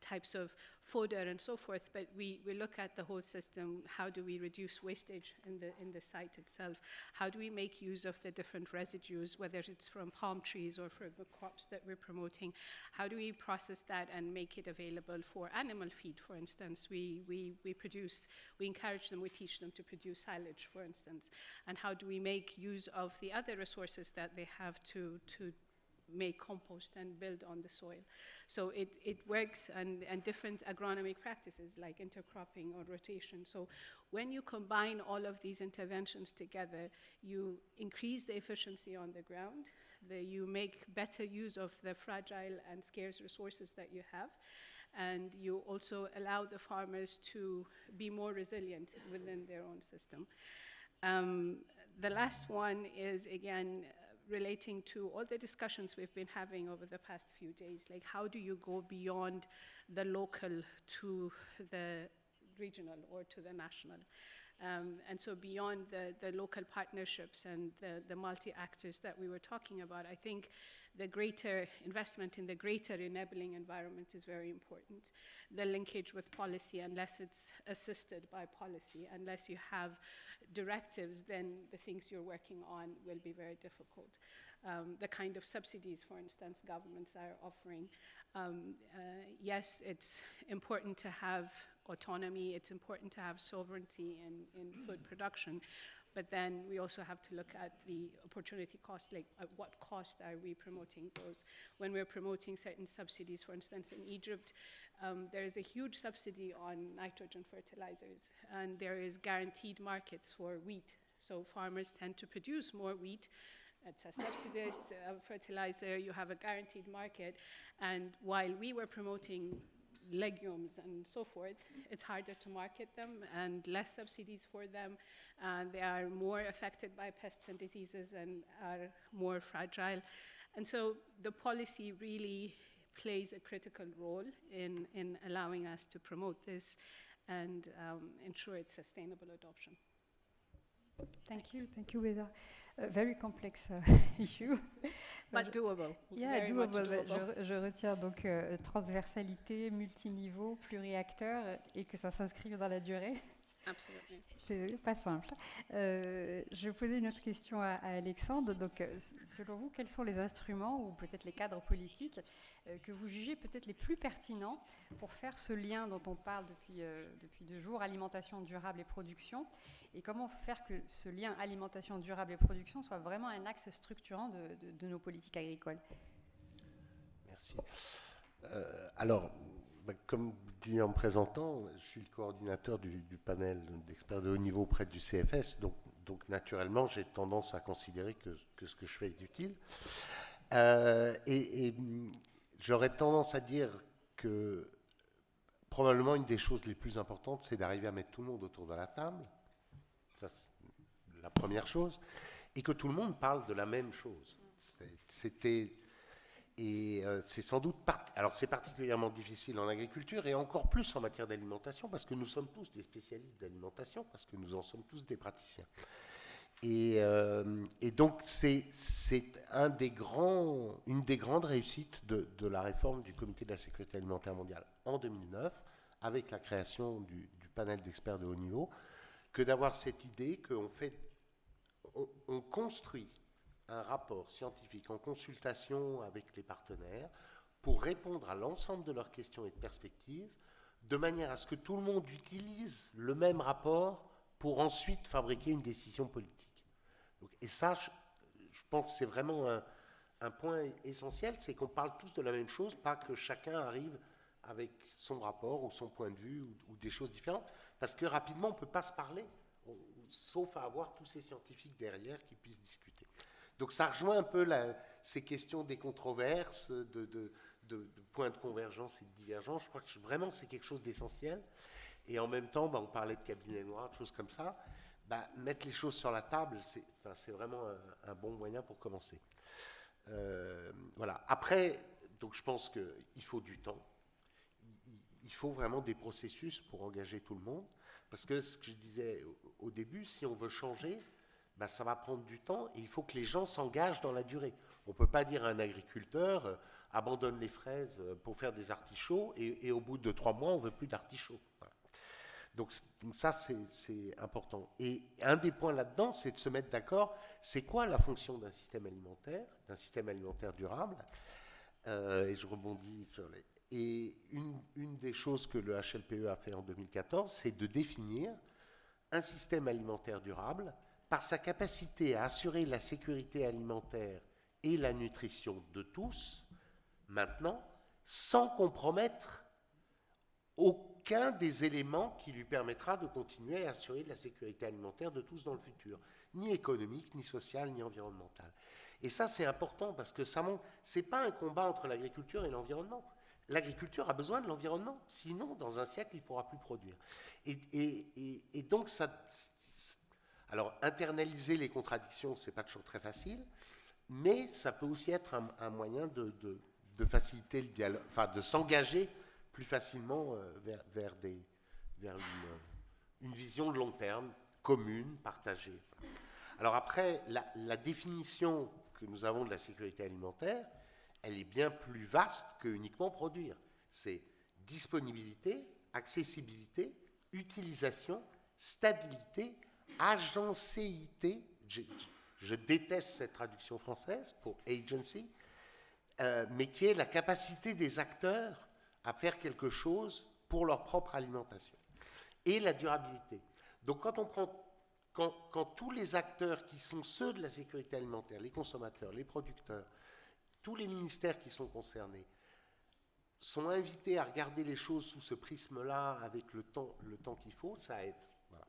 types of fodder and so forth, but we look at the whole system. How do we reduce wastage in the site itself? How do we make use of the different residues, whether it's from palm trees or from the crops that we're promoting? How do we process that and make it available for animal feed, for instance? We encourage them, we teach them to produce silage, for instance. And how do we make use of the other resources that they have to make compost and build on the soil? So it works, and different agronomic practices like intercropping or rotation. So when you combine all of these interventions together, you increase the efficiency on the ground, you make better use of the fragile and scarce resources that you have, and you also allow the farmers to be more resilient within their own system. The last one is, again, relating to all the discussions we've been having over the past few days. Like, how do you go beyond the local to the regional or to the national? And so beyond the local partnerships and the multi-actors that we were talking about, I think the greater investment in the greater enabling environment is very important. The linkage with policy, unless it's assisted by policy, unless you have directives, then the things you're working on will be very difficult. The kind of subsidies, for instance, governments are offering. Yes, it's important to have autonomy, it's important to have sovereignty in food production, but then we also have to look at the opportunity cost, like at what cost are we promoting those? When we're promoting certain subsidies, for instance, in Egypt, there is a huge subsidy on nitrogen fertilizers, and there is guaranteed markets for wheat. So farmers tend to produce more wheat. It's a subsidized fertilizer, you have a guaranteed market, and while we were promoting legumes and so forth, it's harder to market them and less subsidies for them. They are more affected by pests and diseases and are more fragile. And so the policy really plays a critical role in allowing us to promote this and ensure its sustainable adoption. Thank you, Weda. A very complex issue. But doable. Yeah, very doable. doable. Je retiens donc transversalité, multiniveau, pluriacteur et que ça s'inscrive dans la durée. Absolutely. C'est pas simple. Je vais poser une autre question à Alexandre. Donc, selon vous, quels sont les instruments ou peut-être les cadres politiques que vous jugez peut-être les plus pertinents pour faire ce lien dont on parle depuis 2 jours, alimentation durable et production, et comment faire que ce lien alimentation durable et production soit vraiment un axe structurant de nos politiques agricoles? Merci. Alors, comme dit en me présentant, je suis le coordinateur du panel d'experts de haut niveau auprès du CFS, donc naturellement, j'ai tendance à considérer que ce que je fais est utile. Et j'aurais tendance à dire que probablement une des choses les plus importantes, c'est d'arriver à mettre tout le monde autour de la table. Ça, c'est la première chose. Et que tout le monde parle de la même chose. C'est sans doute... Alors, c'est particulièrement difficile en agriculture et encore plus en matière d'alimentation parce que nous sommes tous des spécialistes d'alimentation, parce que nous en sommes tous des praticiens. Et donc, c'est une des grandes réussites de la réforme du Comité de la sécurité alimentaire mondiale en 2009, avec la création du panel d'experts de haut niveau, que d'avoir cette idée qu'on construit un rapport scientifique en consultation avec les partenaires pour répondre à l'ensemble de leurs questions et de perspectives, de manière à ce que tout le monde utilise le même rapport pour ensuite fabriquer une décision politique. Et ça, je pense que c'est vraiment un point essentiel, c'est qu'on parle tous de la même chose, pas que chacun arrive avec son rapport ou son point de vue ou des choses différentes, parce que rapidement, on ne peut pas se parler, sauf à avoir tous ces scientifiques derrière qui puissent discuter. Donc ça rejoint un peu ces questions des controverses, de points de convergence et de divergence. Je crois que vraiment c'est quelque chose d'essentiel. Et en même temps, on parlait de cabinet noir, de choses comme ça. Mettre les choses sur la table, c'est vraiment un bon moyen pour commencer. Voilà. Après, donc je pense qu'il faut du temps. Il faut vraiment des processus pour engager tout le monde. Parce que ce que je disais au début, si on veut changer, ben ça va prendre du temps et il faut que les gens s'engagent dans la durée. On ne peut pas dire à un agriculteur abandonne les fraises pour faire des artichauts et au bout de 3 mois, on ne veut plus d'artichauts. Voilà. Donc ça, c'est important. Et un des points là-dedans, c'est de se mettre d'accord, c'est quoi la fonction d'un système alimentaire durable. Et je rebondis sur les... Et une des choses que le HLPE a fait en 2014, c'est de définir un système alimentaire durable par sa capacité à assurer la sécurité alimentaire et la nutrition de tous, maintenant, sans compromettre aucun des éléments qui lui permettra de continuer à assurer la sécurité alimentaire de tous dans le futur, ni économique, ni sociale, ni environnementale. Et ça, c'est important parce que ça montre, c'est pas un combat entre l'agriculture et l'environnement. L'agriculture a besoin de l'environnement, sinon, dans un siècle, il ne pourra plus produire. Et donc, alors, internaliser les contradictions, ce n'est pas toujours très facile, mais ça peut aussi être un moyen de faciliter le dialogue, enfin, de s'engager plus facilement vers une vision de long terme, commune, partagée. Alors après, la définition que nous avons de la sécurité alimentaire, elle est bien plus vaste que uniquement produire. C'est disponibilité, accessibilité, utilisation, stabilité, agencéité. Je déteste cette traduction française pour agency, mais qui est la capacité des acteurs à faire quelque chose pour leur propre alimentation. Et la durabilité. Donc quand tous les acteurs qui sont ceux de la sécurité alimentaire, les consommateurs, les producteurs, tous les ministères qui sont concernés, sont invités à regarder les choses sous ce prisme-là avec le temps qu'il faut, ça aide. Voilà.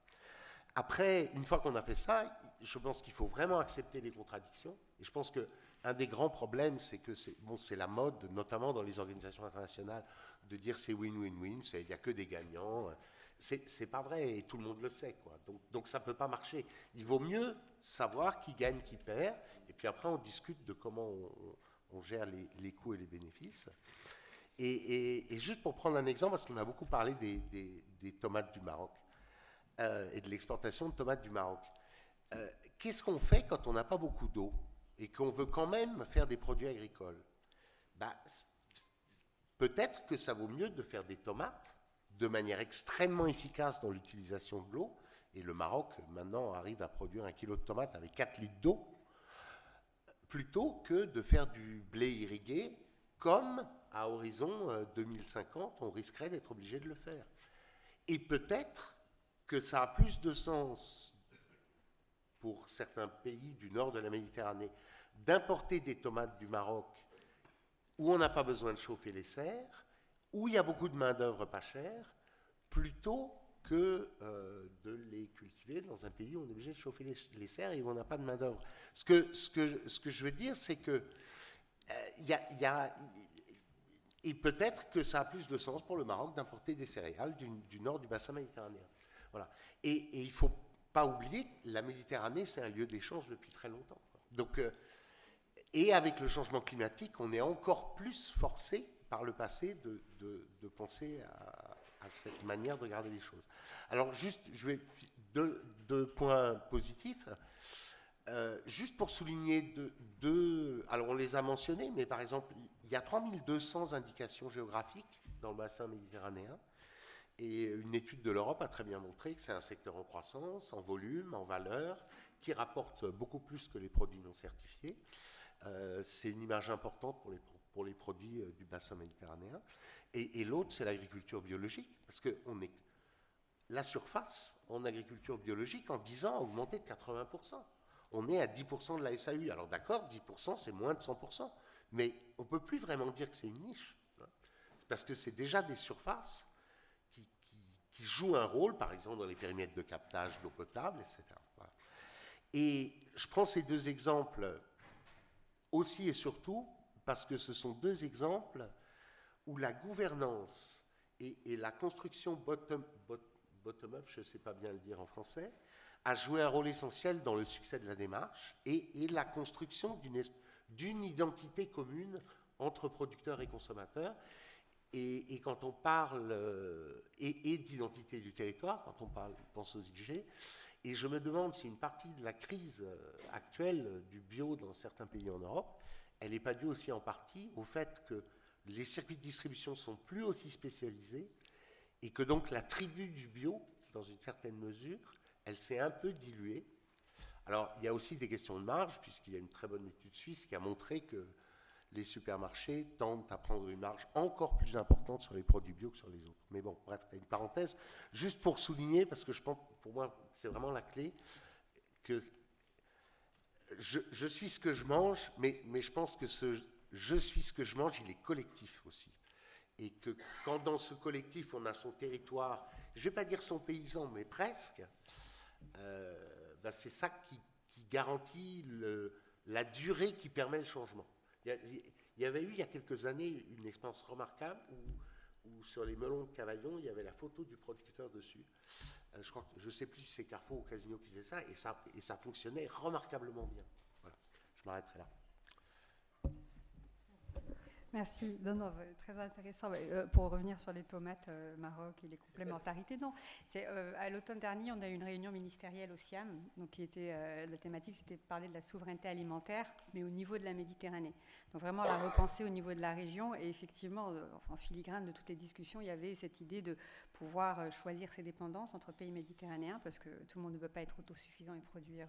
Après, une fois qu'on a fait ça, je pense qu'il faut vraiment accepter les contradictions. Et je pense qu'un des grands problèmes, c'est que c'est la mode, notamment dans les organisations internationales, de dire c'est win-win-win, il n'y a que des gagnants. C'est pas vrai et tout le monde le sait, quoi. Donc ça ne peut pas marcher. Il vaut mieux savoir qui gagne, qui perd, et puis après on discute de comment on gère les coûts et les bénéfices. Et juste pour prendre un exemple, parce qu'on a beaucoup parlé des tomates du Maroc et de l'exportation de tomates du Maroc. Qu'est-ce qu'on fait quand on n'a pas beaucoup d'eau et qu'on veut quand même faire des produits agricoles? Peut-être que ça vaut mieux de faire des tomates de manière extrêmement efficace dans l'utilisation de l'eau. Et le Maroc, maintenant, arrive à produire 1 kilo de tomates avec 4 litres d'eau, plutôt que de faire du blé irrigué, comme à horizon 2050, on risquerait d'être obligé de le faire. Et peut-être que ça a plus de sens pour certains pays du nord de la Méditerranée d'importer des tomates du Maroc où on n'a pas besoin de chauffer les serres, où il y a beaucoup de main-d'œuvre pas chère, plutôt que de les cultiver dans un pays où on est obligé de chauffer les serres et où on n'a pas de main-d'œuvre. Ce que je veux dire, c'est que et peut-être que ça a plus de sens pour le Maroc d'importer des céréales du nord du bassin méditerranéen. Voilà. Et il ne faut pas oublier que la Méditerranée, c'est un lieu d'échange depuis très longtemps. Donc, et avec le changement climatique, on est encore plus forcé par le passé de penser à cette manière de regarder les choses. Alors juste, je vais deux points positifs. Juste pour souligner alors on les a mentionnés, mais par exemple, il y a 3200 indications géographiques dans le bassin méditerranéen, et une étude de l'Europe a très bien montré que c'est un secteur en croissance, en volume, en valeur, qui rapporte beaucoup plus que les produits non certifiés. C'est une image importante pour les produits du bassin méditerranéen. Et l'autre, c'est l'agriculture biologique, parce que la surface en agriculture biologique, en 10 ans, a augmenté de 80%. On est à 10% de la SAU. Alors d'accord, 10%, c'est moins de 100%, mais on ne peut plus vraiment dire que c'est une niche. C'est parce que c'est déjà des surfaces qui jouent un rôle, par exemple, dans les périmètres de captage d'eau potable, etc. Voilà. Et je prends ces deux exemples aussi et surtout parce que ce sont deux exemples où la gouvernance et la construction bottom-up, je ne sais pas bien le dire en français, a joué un rôle essentiel dans le succès de la démarche et la construction d'une identité commune entre producteurs et consommateurs. Et quand on parle, et d'identité du territoire, quand on pense aux IG, et je me demande si une partie de la crise actuelle du bio dans certains pays en Europe, elle n'est pas due aussi en partie au fait que les circuits de distribution sont plus aussi spécialisés et que donc la tribu du bio, dans une certaine mesure, elle s'est un peu diluée. Alors, il y a aussi des questions de marge, puisqu'il y a une très bonne étude suisse qui a montré que les supermarchés tendent à prendre une marge encore plus importante sur les produits bio que sur les autres. Mais bon, bref, c'est une parenthèse. Juste pour souligner, parce que je pense, pour moi, c'est vraiment la clé, que je suis ce que je mange, mais je pense que ce je suis ce que je mange, il est collectif aussi. Et que quand dans ce collectif, on a son territoire, je ne vais pas dire son paysan, mais presque, c'est ça qui garantit la durée qui permet le changement. Il y avait eu, il y a quelques années, une expérience remarquable où sur les melons de Cavaillon, il y avait la photo du producteur dessus. Je ne sais plus si c'est Carrefour ou Casino qui faisait ça, et ça fonctionnait remarquablement bien. Voilà, je m'arrêterai là. Merci. Non, très intéressant. Pour revenir sur les tomates Maroc et les complémentarités, non. À l'automne dernier, on a eu une réunion ministérielle au SIAM, donc qui était la thématique, c'était de parler de la souveraineté alimentaire, mais au niveau de la Méditerranée. Donc vraiment la repenser au niveau de la région. Et effectivement, en filigrane de toutes les discussions, il y avait cette idée de pouvoir choisir ses dépendances entre pays méditerranéens, parce que tout le monde ne peut pas être autosuffisant et produire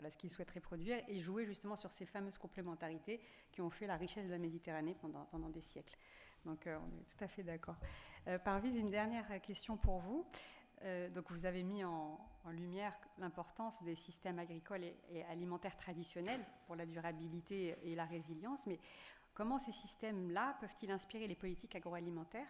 ce qu'il souhaiterait produire, et jouer justement sur ces fameuses complémentarités qui ont fait la richesse de la Méditerranée pendant des siècles. Donc on est tout à fait d'accord. Parviz, une dernière question pour vous. Donc vous avez mis en lumière l'importance des systèmes agricoles et alimentaires traditionnels pour la durabilité et la résilience, mais comment ces systèmes-là peuvent-ils inspirer les politiques agroalimentaires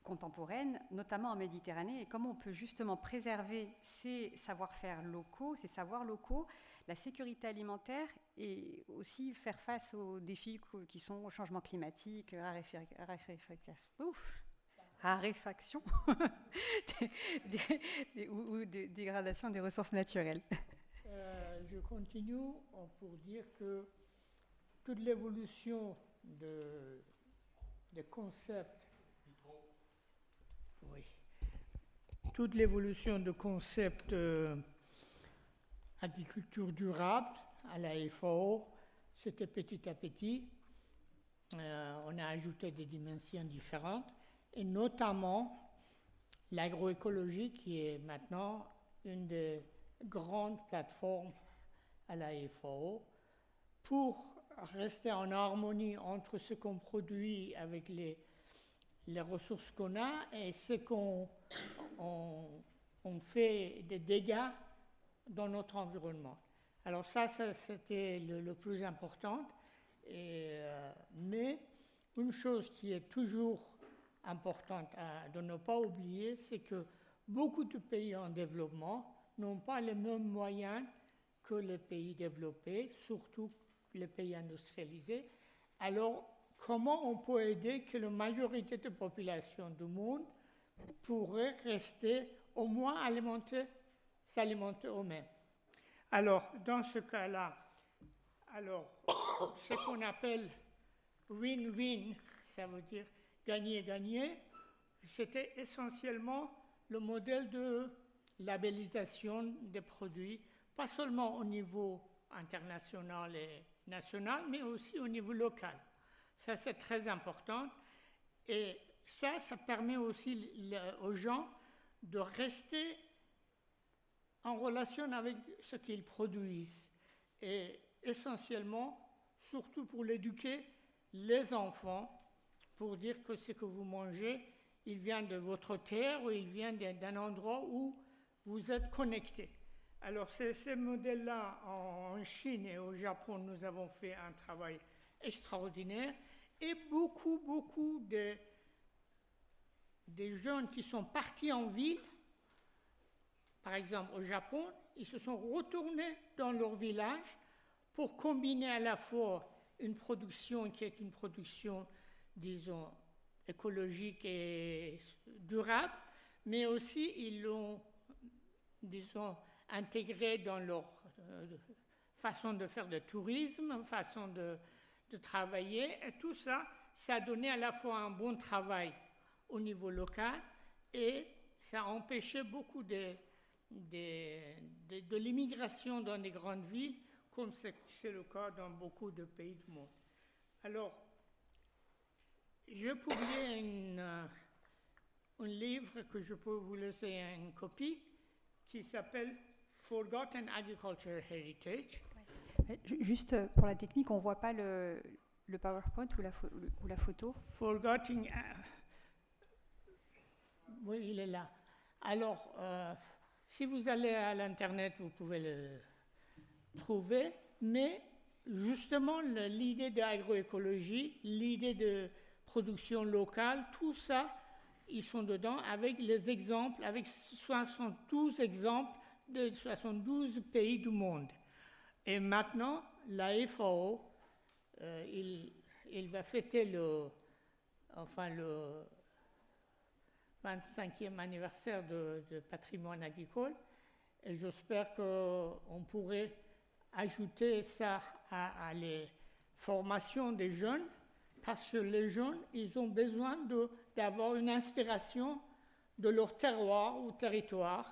contemporaines, notamment en Méditerranée, et comment on peut justement préserver ces savoir-faire locaux, ces savoirs locaux, la sécurité alimentaire, et aussi faire face aux défis qui sont au changement climatique, raréfaction ou dégradation des ressources naturelles. Je continue pour dire que toute l'évolution des concepts, toute l'évolution de concepts agriculture durable à la FAO, c'était petit à petit. On a ajouté des dimensions différentes, et notamment l'agroécologie, qui est maintenant une des grandes plateformes à la FAO, pour rester en harmonie entre ce qu'on produit avec les ressources qu'on a et ce qu'on fait des dégâts dans notre environnement. Alors ça c'était le plus important. Mais une chose qui est toujours importante de ne pas oublier, c'est que beaucoup de pays en développement n'ont pas les mêmes moyens que les pays développés, surtout les pays industrialisés. Alors, comment on peut aider que la majorité de la population du monde pourrait rester au moins s'alimenter eux-mêmes? Alors, dans ce cas-là, ce qu'on appelle win-win, ça veut dire gagner-gagner, c'était essentiellement le modèle de labellisation des produits, pas seulement au niveau international et national, mais aussi au niveau local. Ça, c'est très important. Et ça permet aussi aux gens de rester en relation avec ce qu'ils produisent. Et essentiellement, surtout pour l'éduquer, les enfants, pour dire que ce que vous mangez, il vient de votre terre ou il vient d'un endroit où vous êtes connecté. Alors, ces modèles-là, en Chine et au Japon, nous avons fait un travail extraordinaire. Et beaucoup des jeunes qui sont partis en ville, par exemple au Japon, ils se sont retournés dans leur village pour combiner à la fois une production qui est une production, disons, écologique et durable, mais aussi ils l'ont, disons, intégré dans leur façon de faire de tourisme, façon de travailler, et tout ça ça a donné à la fois un bon travail au niveau local et ça a empêché beaucoup de l'immigration dans les grandes villes, comme c'est le cas dans beaucoup de pays du monde. Alors, je publie un livre que je peux vous laisser une copie qui s'appelle Forgotten Agricultural Heritage. Juste pour la technique, on ne voit pas le PowerPoint ou la photo. Forgotten. Oui, il est là. Alors, si vous allez à l'Internet, vous pouvez le trouver, mais justement, l'idée d'agroécologie, l'idée de production locale, tout ça, ils sont dedans avec les exemples, avec 72 exemples de 72 pays du monde. Et maintenant, la FAO, il va fêter le 25e anniversaire de patrimoine agricole. Et j'espère qu'on pourrait ajouter ça à les formations des jeunes, parce que les jeunes, ils ont besoin d'avoir une inspiration de leur terroir ou territoire.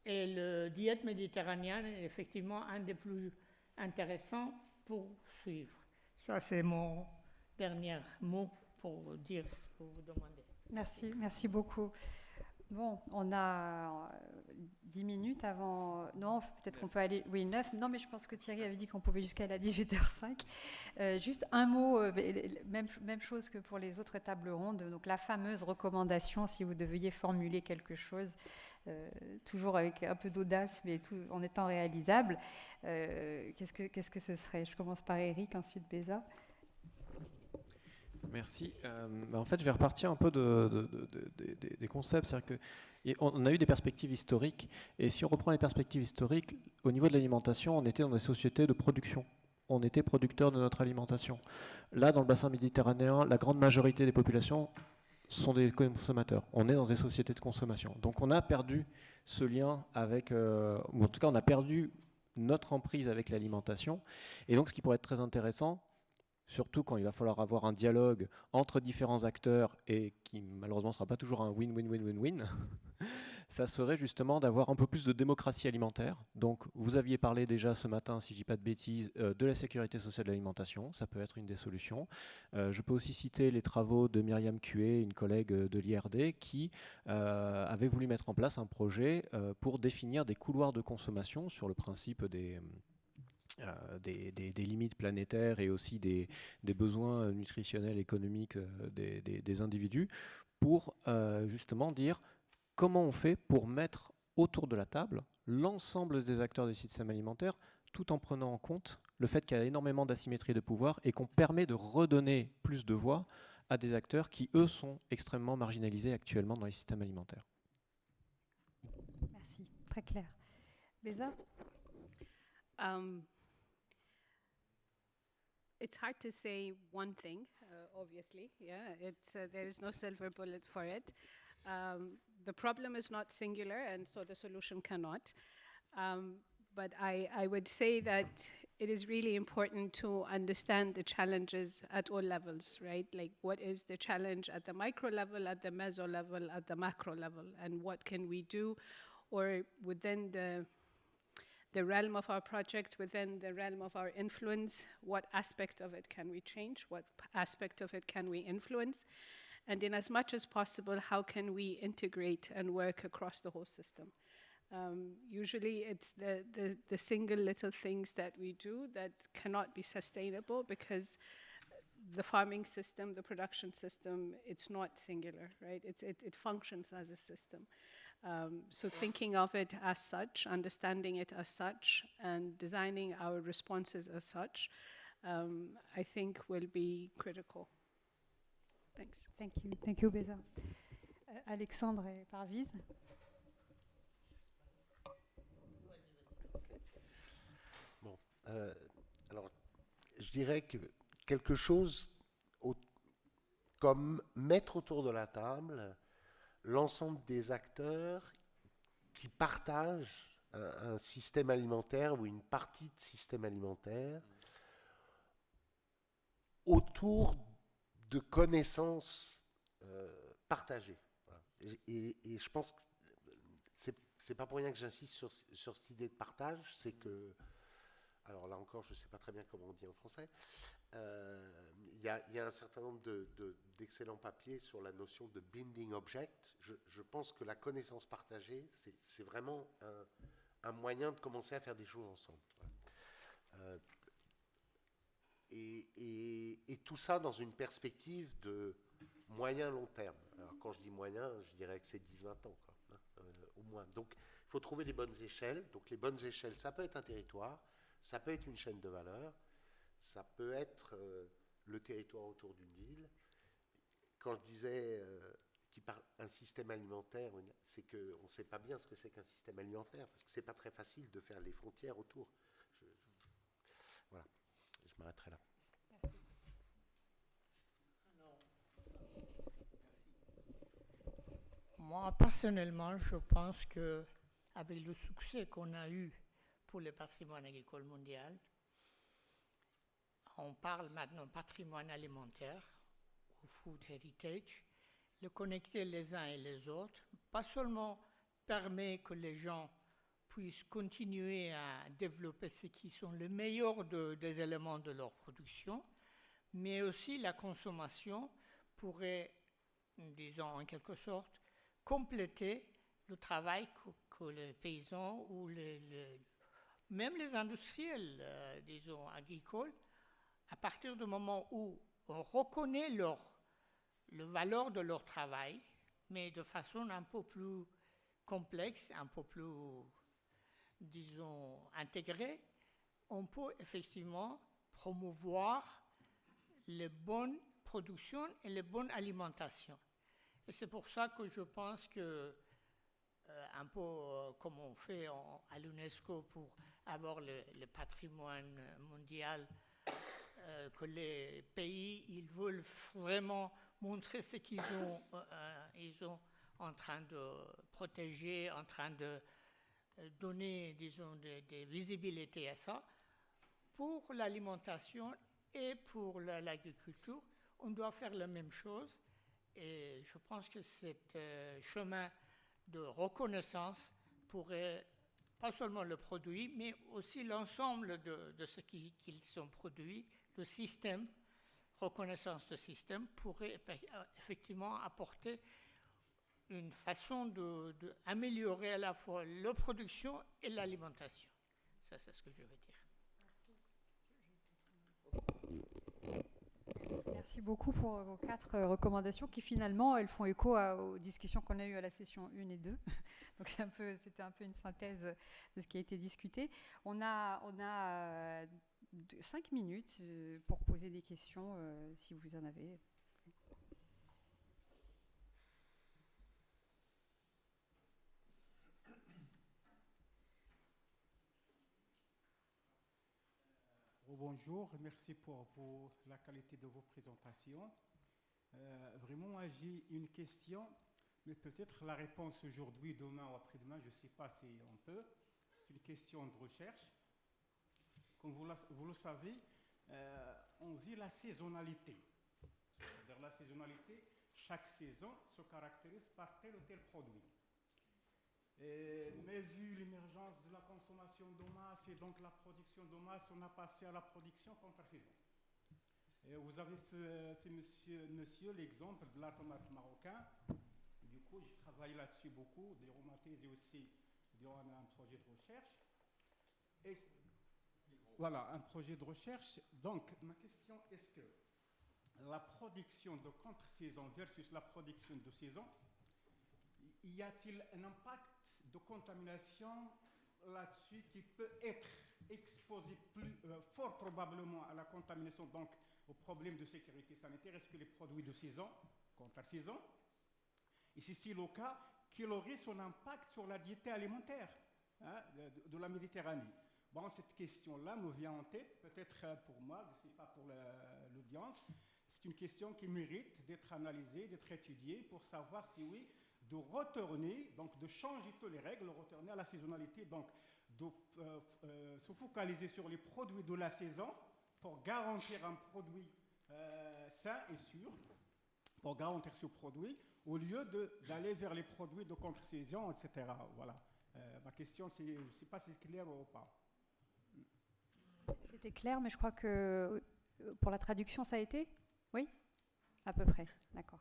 Et le diète méditerranéen est effectivement un des plus intéressants pour suivre. Ça, c'est mon dernier mot pour dire ce que vous demandez. Merci beaucoup. Bon, on a 10 minutes avant... Non, peut-être qu'on peut aller... Oui, 9. Non, mais je pense que Thierry avait dit qu'on pouvait jusqu'à la 18h05. Juste un mot, même chose que pour les autres tables rondes. Donc, la fameuse recommandation, si vous deviez formuler quelque chose, toujours avec un peu d'audace, mais tout en étant réalisable, qu'est-ce que ce serait? Je commence par Eric, ensuite Béza. Merci. En fait, je vais repartir un peu des concepts. C'est-à-dire qu'on a eu des perspectives historiques, et si on reprend les perspectives historiques, au niveau de l'alimentation, on était dans des sociétés de production. On était producteurs de notre alimentation. Là, dans le bassin méditerranéen, la grande majorité des populations sont des consommateurs. On est dans des sociétés de consommation. Donc on a perdu ce lien avec, ou en tout cas on a perdu notre emprise avec l'alimentation. Et donc ce qui pourrait être très intéressant, surtout quand il va falloir avoir un dialogue entre différents acteurs et qui malheureusement ne sera pas toujours un win-win-win-win-win, ça serait justement d'avoir un peu plus de démocratie alimentaire. Donc vous aviez parlé déjà ce matin, si je ne dis pas de bêtises, de la sécurité sociale de l'alimentation, ça peut être une des solutions. Je peux aussi citer les travaux de Myriam Cué, une collègue de l'IRD, qui avait voulu mettre en place un projet pour définir des couloirs de consommation sur le principe des limites planétaires et aussi des besoins nutritionnels, économiques des individus, pour justement dire comment on fait pour mettre autour de la table l'ensemble des acteurs des systèmes alimentaires, tout en prenant en compte le fait qu'il y a énormément d'asymétrie de pouvoir et qu'on permet de redonner plus de voix à des acteurs qui, eux, sont extrêmement marginalisés actuellement dans les systèmes alimentaires. Merci, très clair. Béza? It's hard to say one thing, obviously. Yeah, there is no silver bullet for it. The problem is not singular, and so the solution cannot. But I would say that it is really important to understand the challenges at all levels, right? Like, what is the challenge at the micro level, at the meso level, at the macro level, and what can we do, or within the realm of our project, within the realm of our influence, what aspect of it can we change, what aspect of it can we influence, and in as much as possible, how can we integrate and work across the whole system. Usually it's the single little things that we do that cannot be sustainable, because the farming system, the production system, it's not singular, right? It functions as a system. So thinking of it as such, understanding it as such, and designing our responses as such, I think will be critical. Thanks. Thank you, Béza. Alexandre et Parviz. Bon, alors je dirais que quelque chose comme mettre autour de la table l'ensemble des acteurs qui partagent un système alimentaire ou une partie de système alimentaire autour de connaissances partagées. Voilà. Et je pense que c'est pas pour rien que j'insiste sur cette idée de partage, c'est que, alors là encore, je ne sais pas très bien comment on dit en français, il y a un certain nombre d'excellents papiers sur la notion de binding object. Je pense que la connaissance partagée, c'est vraiment un moyen de commencer à faire des choses ensemble. Voilà. Et tout ça dans une perspective de moyen-long terme. Alors quand je dis moyen, je dirais que c'est 10-20 ans, quoi, hein, au moins. Donc il faut trouver les bonnes échelles. Donc les bonnes échelles, ça peut être un territoire, ça peut être une chaîne de valeur, ça peut être le territoire autour d'une ville. Quand je disais un système alimentaire, c'est qu'on ne sait pas bien ce que c'est qu'un système alimentaire, parce que ce n'est pas très facile de faire les frontières autour. Voilà, je m'arrêterai là. Moi, personnellement, je pense qu'avec le succès qu'on a eu pour le patrimoine agricole mondial, on parle maintenant de patrimoine alimentaire, ou food heritage, le connecter les uns et les autres, pas seulement permet que les gens puissent continuer à développer ce qui sont les meilleurs des éléments de leur production, mais aussi la consommation pourrait, disons en quelque sorte, compléter le travail que les paysans ou même les industriels, disons agricoles, à partir du moment où on reconnaît le valeur de leur travail, mais de façon un peu plus complexe, un peu plus, disons, intégrée, on peut effectivement promouvoir les bonnes productions et les bonnes alimentations. Et c'est pour ça que je pense que, un peu comme on fait à l'UNESCO pour avoir le patrimoine mondial, que les pays ils veulent vraiment montrer ce qu'ils ils sont en train de protéger, en train de donner, disons, des visibilités à ça. Pour l'alimentation et pour l'agriculture, on doit faire la même chose. Et je pense que ce chemin de reconnaissance pourrait, pas seulement le produit, mais aussi l'ensemble de ce qu'ils sont produits, le système, reconnaissance de système, pourrait effectivement apporter une façon d'améliorer à la fois la production et l'alimentation. Ça, c'est ce que je veux dire. Merci beaucoup pour vos 4 recommandations qui finalement elles font écho aux discussions qu'on a eues à la session 1 et 2. Donc c'était un peu une synthèse de ce qui a été discuté. On a 5 minutes pour poser des questions si vous en avez. Bonjour, merci pour la qualité de vos présentations. Vraiment, moi, j'ai une question, mais peut-être la réponse aujourd'hui, demain ou après-demain, je ne sais pas si on peut. C'est une question de recherche. Comme vous le savez, on vit la saisonnalité. C'est-à-dire la saisonnalité, chaque saison se caractérise par tel ou tel produit. Mais vu l'émergence de la consommation de masse et donc la production de masse, on a passé à la production contre-saison. Vous avez fait monsieur l'exemple de la tomate marocaine. Du coup, je travaille là-dessus beaucoup, des rhumatismes et aussi durant un projet de recherche. Voilà, un projet de recherche. Donc, ma question, est-ce que la production de contre-saison versus la production de saison, y a-t-il un impact de contamination là-dessus qui peut être exposé fort probablement à la contamination, donc au problème de sécurité sanitaire? Est-ce que les produits de saison, contre-saison, et si c'est le cas, quel aurait son impact sur la diété alimentaire de la Méditerranée? Bon, cette question-là me vient en tête, peut-être pour moi, je ne sais pas pour l'audience. C'est une question qui mérite d'être analysée, d'être étudiée pour savoir si oui, de retourner, donc de changer toutes les règles, retourner à la saisonnalité, donc de se focaliser sur les produits de la saison pour garantir un produit sain et sûr pour garantir ce produit, au lieu d'aller vers les produits de contre-saison, etc. Voilà. Ma question, c'est, je ne sais pas si c'est clair ou pas. C'était clair, mais je crois que pour la traduction, ça a été? Oui? À peu près, d'accord.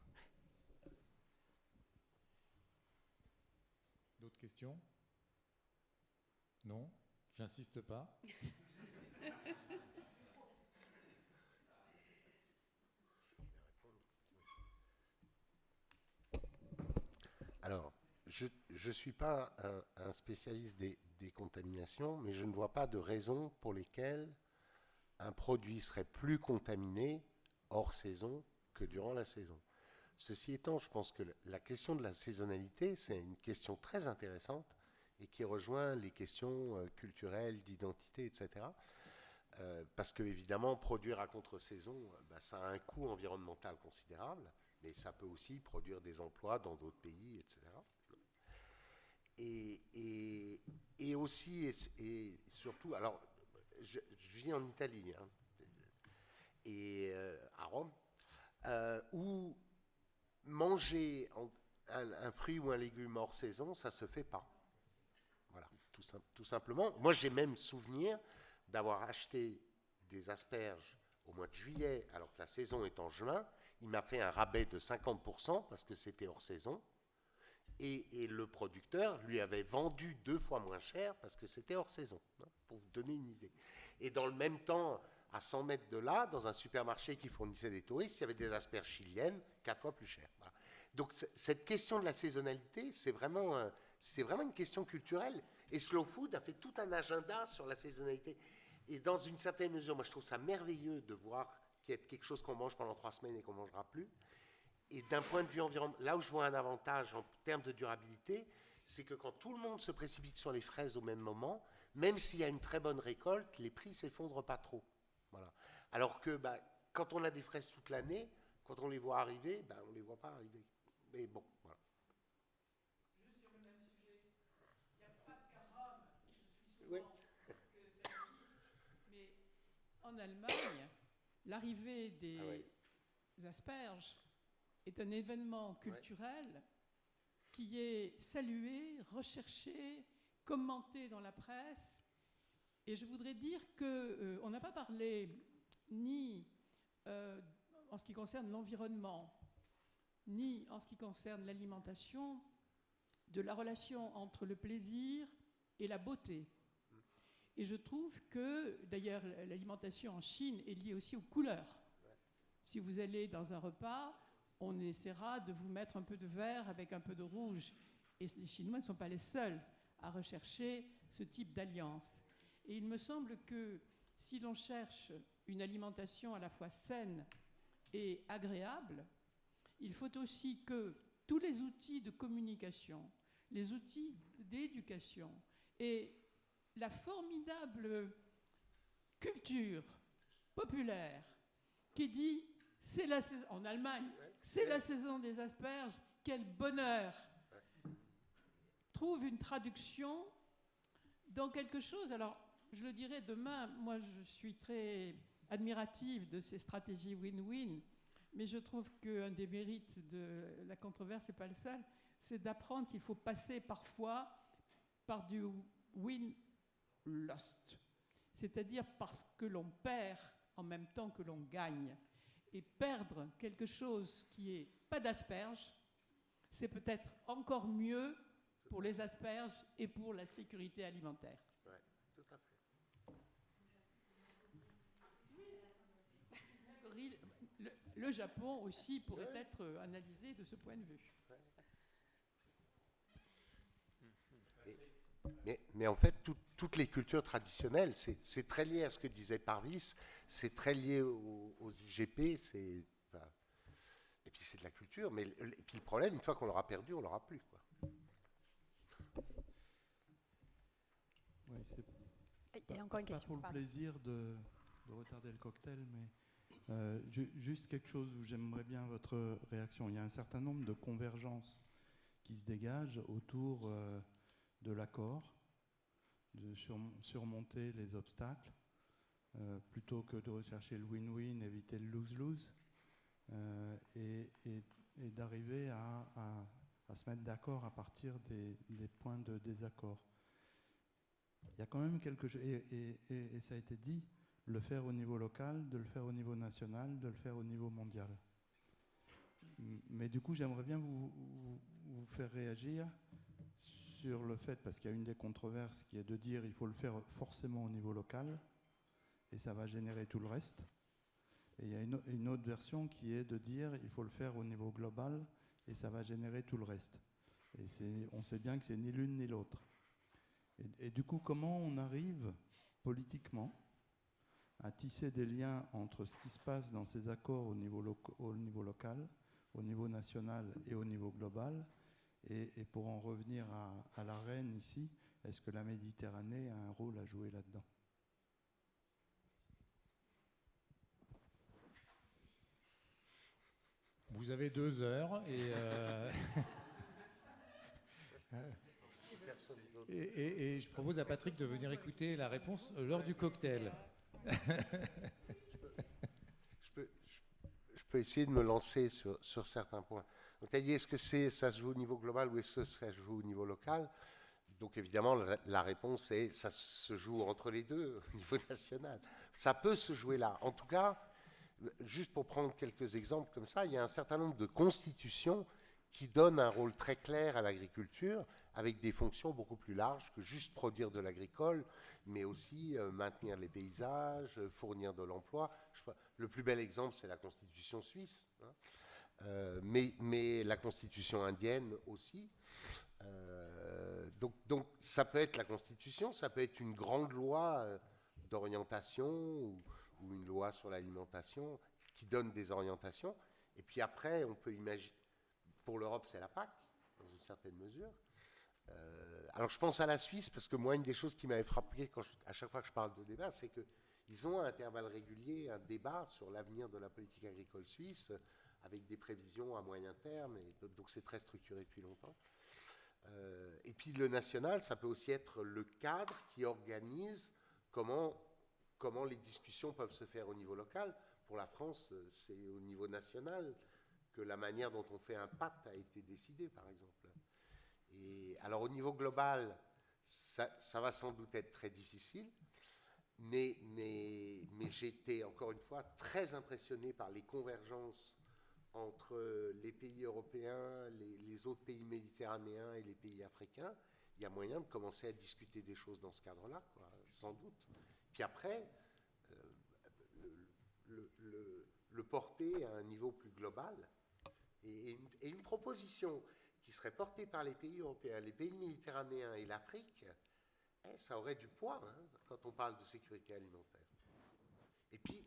D'autres questions? Non? J'insiste pas. Alors, je ne suis pas un spécialiste des contaminations, mais je ne vois pas de raison pour lesquelles un produit serait plus contaminé hors saison que durant la saison. Ceci étant, je pense que la question de la saisonnalité, c'est une question très intéressante et qui rejoint les questions culturelles, d'identité, etc. Parce que, évidemment, produire à contre-saison, ça a un coût environnemental considérable, mais ça peut aussi produire des emplois dans d'autres pays, etc. Et aussi, et surtout, alors, je vis en Italie, hein, et à Rome, où manger un fruit ou un légume hors saison, ça ne se fait pas. Voilà, tout simplement. Moi, j'ai même souvenir d'avoir acheté des asperges au mois de juillet, alors que la saison est en juin. Il m'a fait un rabais de 50% parce que c'était hors saison. Et le producteur lui avait vendu 2 fois moins cher parce que c'était hors saison, hein, pour vous donner une idée. Et dans le même temps, à 100 mètres de là, dans un supermarché qui fournissait des touristes, il y avait des asperges chiliennes 4 fois plus chères. Voilà. Donc cette question de la saisonnalité, c'est vraiment une question culturelle. Et Slow Food a fait tout un agenda sur la saisonnalité. Et dans une certaine mesure, moi je trouve ça merveilleux de voir qu'il y a quelque chose qu'on mange pendant 3 semaines et qu'on ne mangera plus. Et d'un point de vue environnemental, là où je vois un avantage en termes de durabilité, c'est que quand tout le monde se précipite sur les fraises au même moment, même s'il y a une très bonne récolte, les prix ne s'effondrent pas trop. Voilà. Alors que quand on a des fraises toute l'année, quand on les voit arriver, on ne les voit pas arriver. Mais bon, voilà. Juste sur le même sujet, il n'y a pas de carottes, je suis souvent Oui. que ça existe, mais en Allemagne, l'arrivée des asperges est un événement culturel qui est salué, recherché, commenté dans la presse. Et je voudrais dire qu'on n'a pas parlé ni en ce qui concerne l'environnement, ni en ce qui concerne l'alimentation, de la relation entre le plaisir et la beauté. Et je trouve que, d'ailleurs, l'alimentation en Chine est liée aussi aux couleurs. Si vous allez dans un repas, on essaiera de vous mettre un peu de vert avec un peu de rouge. Et les Chinois ne sont pas les seuls à rechercher ce type d'alliance. Et il me semble que si l'on cherche une alimentation à la fois saine et agréable, il faut aussi que tous les outils de communication, les outils d'éducation et la formidable culture populaire qui dit c'est la saison, en Allemagne, c'est la saison des asperges, quel bonheur, trouve une traduction dans quelque chose. Alors, je le dirai demain, moi je suis très admirative de ces stratégies win-win, mais je trouve qu'un des mérites de la controverse, c'est pas le seul, c'est d'apprendre qu'il faut passer parfois par du win-lost, c'est-à-dire parce que l'on perd en même temps que l'on gagne. Et perdre quelque chose qui n'est pas d'asperges, c'est peut-être encore mieux pour les asperges et pour la sécurité alimentaire. Oui, tout à fait. Le Japon aussi pourrait être analysé de ce point de vue. Mais en fait, toutes les cultures traditionnelles, c'est très lié à ce que disait Parvis, c'est très lié aux IGP, et puis c'est de la culture. Mais et puis le problème, une fois qu'on l'aura perdu, on l'aura plus, quoi. Oui, Il y a encore une question. Pas pour le plaisir de retarder le cocktail, mais juste quelque chose où j'aimerais bien votre réaction. Il y a un certain nombre de convergences qui se dégagent autour de l'accord, de surmonter les obstacles. plutôt que de rechercher le win-win, éviter le lose-lose, et d'arriver à se mettre d'accord à partir des points de désaccord. Il y a quand même quelque chose, et ça a été dit, le faire au niveau local, de le faire au niveau national, de le faire au niveau mondial. Mais du coup, j'aimerais bien vous faire réagir sur le fait, parce qu'il y a une des controverses qui est de dire il faut le faire forcément au niveau local, et ça va générer tout le reste. Et il y a une autre version qui est de dire il faut le faire au niveau global, et ça va générer tout le reste. Et on sait bien que c'est ni l'une ni l'autre. Et du coup, comment on arrive politiquement à tisser des liens entre ce qui se passe dans ces accords au niveau local, au niveau national et au niveau global, et pour en revenir à la reine ici, est-ce que la Méditerranée a un rôle à jouer là-dedans? Vous avez 2 heures et je propose à Patrick de venir écouter la réponse lors du cocktail. Je peux essayer de me lancer sur certains points. Donc, tu as dit, est-ce que ça se joue au niveau global ou est-ce que ça se joue au niveau local? Donc, évidemment, la réponse est ça se joue entre les deux au niveau national. Ça peut se jouer là. En tout cas, juste pour prendre quelques exemples comme ça, il y a un certain nombre de constitutions qui donnent un rôle très clair à l'agriculture, avec des fonctions beaucoup plus larges que juste produire de l'agricole, mais aussi maintenir les paysages, fournir de l'emploi. Le plus bel exemple, c'est la Constitution suisse, hein. Mais la Constitution indienne aussi. Donc ça peut être la Constitution, ça peut être une grande loi d'orientation ou une loi sur l'alimentation qui donne des orientations. Et puis après, on peut imaginer, pour l'Europe, c'est la PAC, dans une certaine mesure. Alors je pense à la Suisse, parce que moi, une des choses qui m'avait frappé à chaque fois que je parle de débat, c'est qu'ils ont à intervalles réguliers un débat sur l'avenir de la politique agricole suisse, avec des prévisions à moyen terme, et donc c'est très structuré depuis longtemps. Et puis le national, ça peut aussi être le cadre qui organise comment les discussions peuvent se faire au niveau local. Pour la France, c'est au niveau national que la manière dont on fait un pacte a été décidée, par exemple. Et alors au niveau global, ça va sans doute être très difficile, mais j'ai été, encore une fois, très impressionné par les convergences entre les pays européens, les autres pays méditerranéens et les pays africains. Il y a moyen de commencer à discuter des choses dans ce cadre-là, sans doute. Puis après, le porter à un niveau plus global, et une proposition qui serait portée par les pays européens, les pays méditerranéens et l'Afrique, ça aurait du poids, hein, quand on parle de sécurité alimentaire. Et puis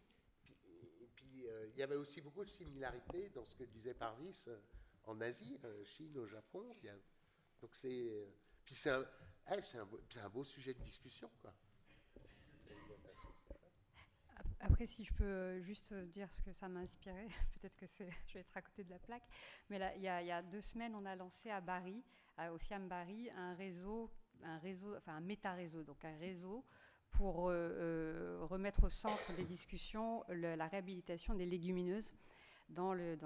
il y avait aussi beaucoup de similarités dans ce que disait Parvis en Asie, Chine, au Japon. Donc c'est un beau sujet de discussion, quoi. Après, si je peux juste dire ce que ça m'a inspiré, peut-être que je vais être à côté de la plaque, mais là, il y a 2 semaines, on a lancé à Bari, au Siam Bari, un méta-réseau, donc un réseau pour remettre au centre des discussions la réhabilitation des légumineuses dans le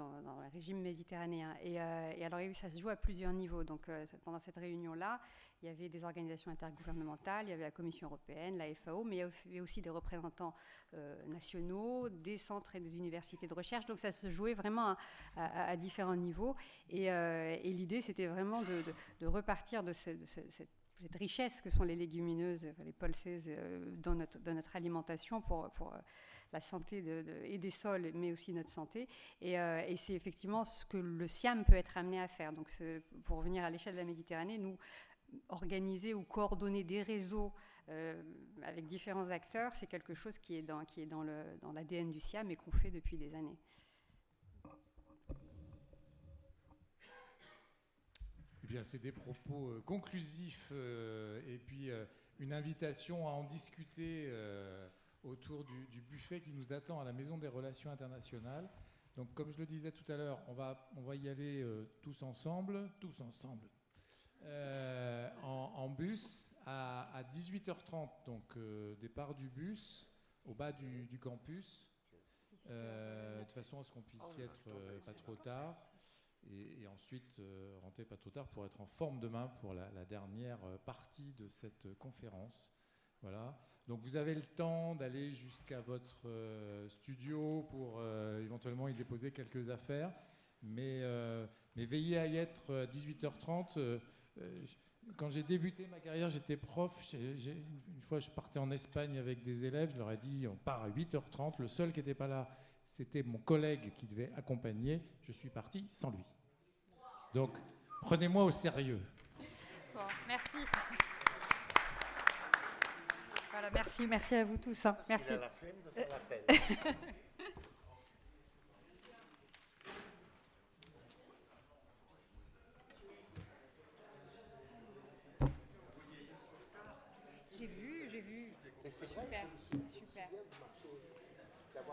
régime méditerranéen. Et alors, ça se joue à plusieurs niveaux. Donc, pendant cette réunion-là, il y avait des organisations intergouvernementales, il y avait la Commission européenne, la FAO, mais il y avait aussi des représentants nationaux, des centres et des universités de recherche. Donc, ça se jouait vraiment à différents niveaux. Et l'idée, c'était vraiment de repartir de cette richesse que sont les légumineuses, les pulses dans notre alimentation pour la santé et des sols, mais aussi notre santé. Et c'est effectivement ce que le SIAM peut être amené à faire. Donc, pour revenir à l'échelle de la Méditerranée, nous, organiser ou coordonner des réseaux avec différents acteurs, c'est quelque chose qui est dans l'ADN du SIAM et qu'on fait depuis des années. Eh bien, c'est des propos conclusifs et puis une invitation à en discuter autour du buffet qui nous attend à la Maison des Relations Internationales. Donc, comme je le disais tout à l'heure, on va y aller tous ensemble, en bus à 18h30. Donc, départ du bus, au bas du campus, de façon à ce qu'on puisse y être pas trop tard, et ensuite rentrer pas trop tard pour être en forme demain pour la dernière partie de cette conférence. Voilà. Donc vous avez le temps d'aller jusqu'à votre studio pour éventuellement y déposer quelques affaires, mais veillez à y être à 18h30. Quand j'ai débuté ma carrière, j'étais prof. Une fois, je partais en Espagne avec des élèves. Je leur ai dit, on part à 8h30. Le seul qui n'était pas là, c'était mon collègue qui devait accompagner. Je suis parti sans lui. Donc, prenez-moi au sérieux. Bon, merci. Voilà, merci à vous tous. Hein. Merci. Il a la flemme de faire l'appel. J'ai vu. Mais c'est vrai. Super.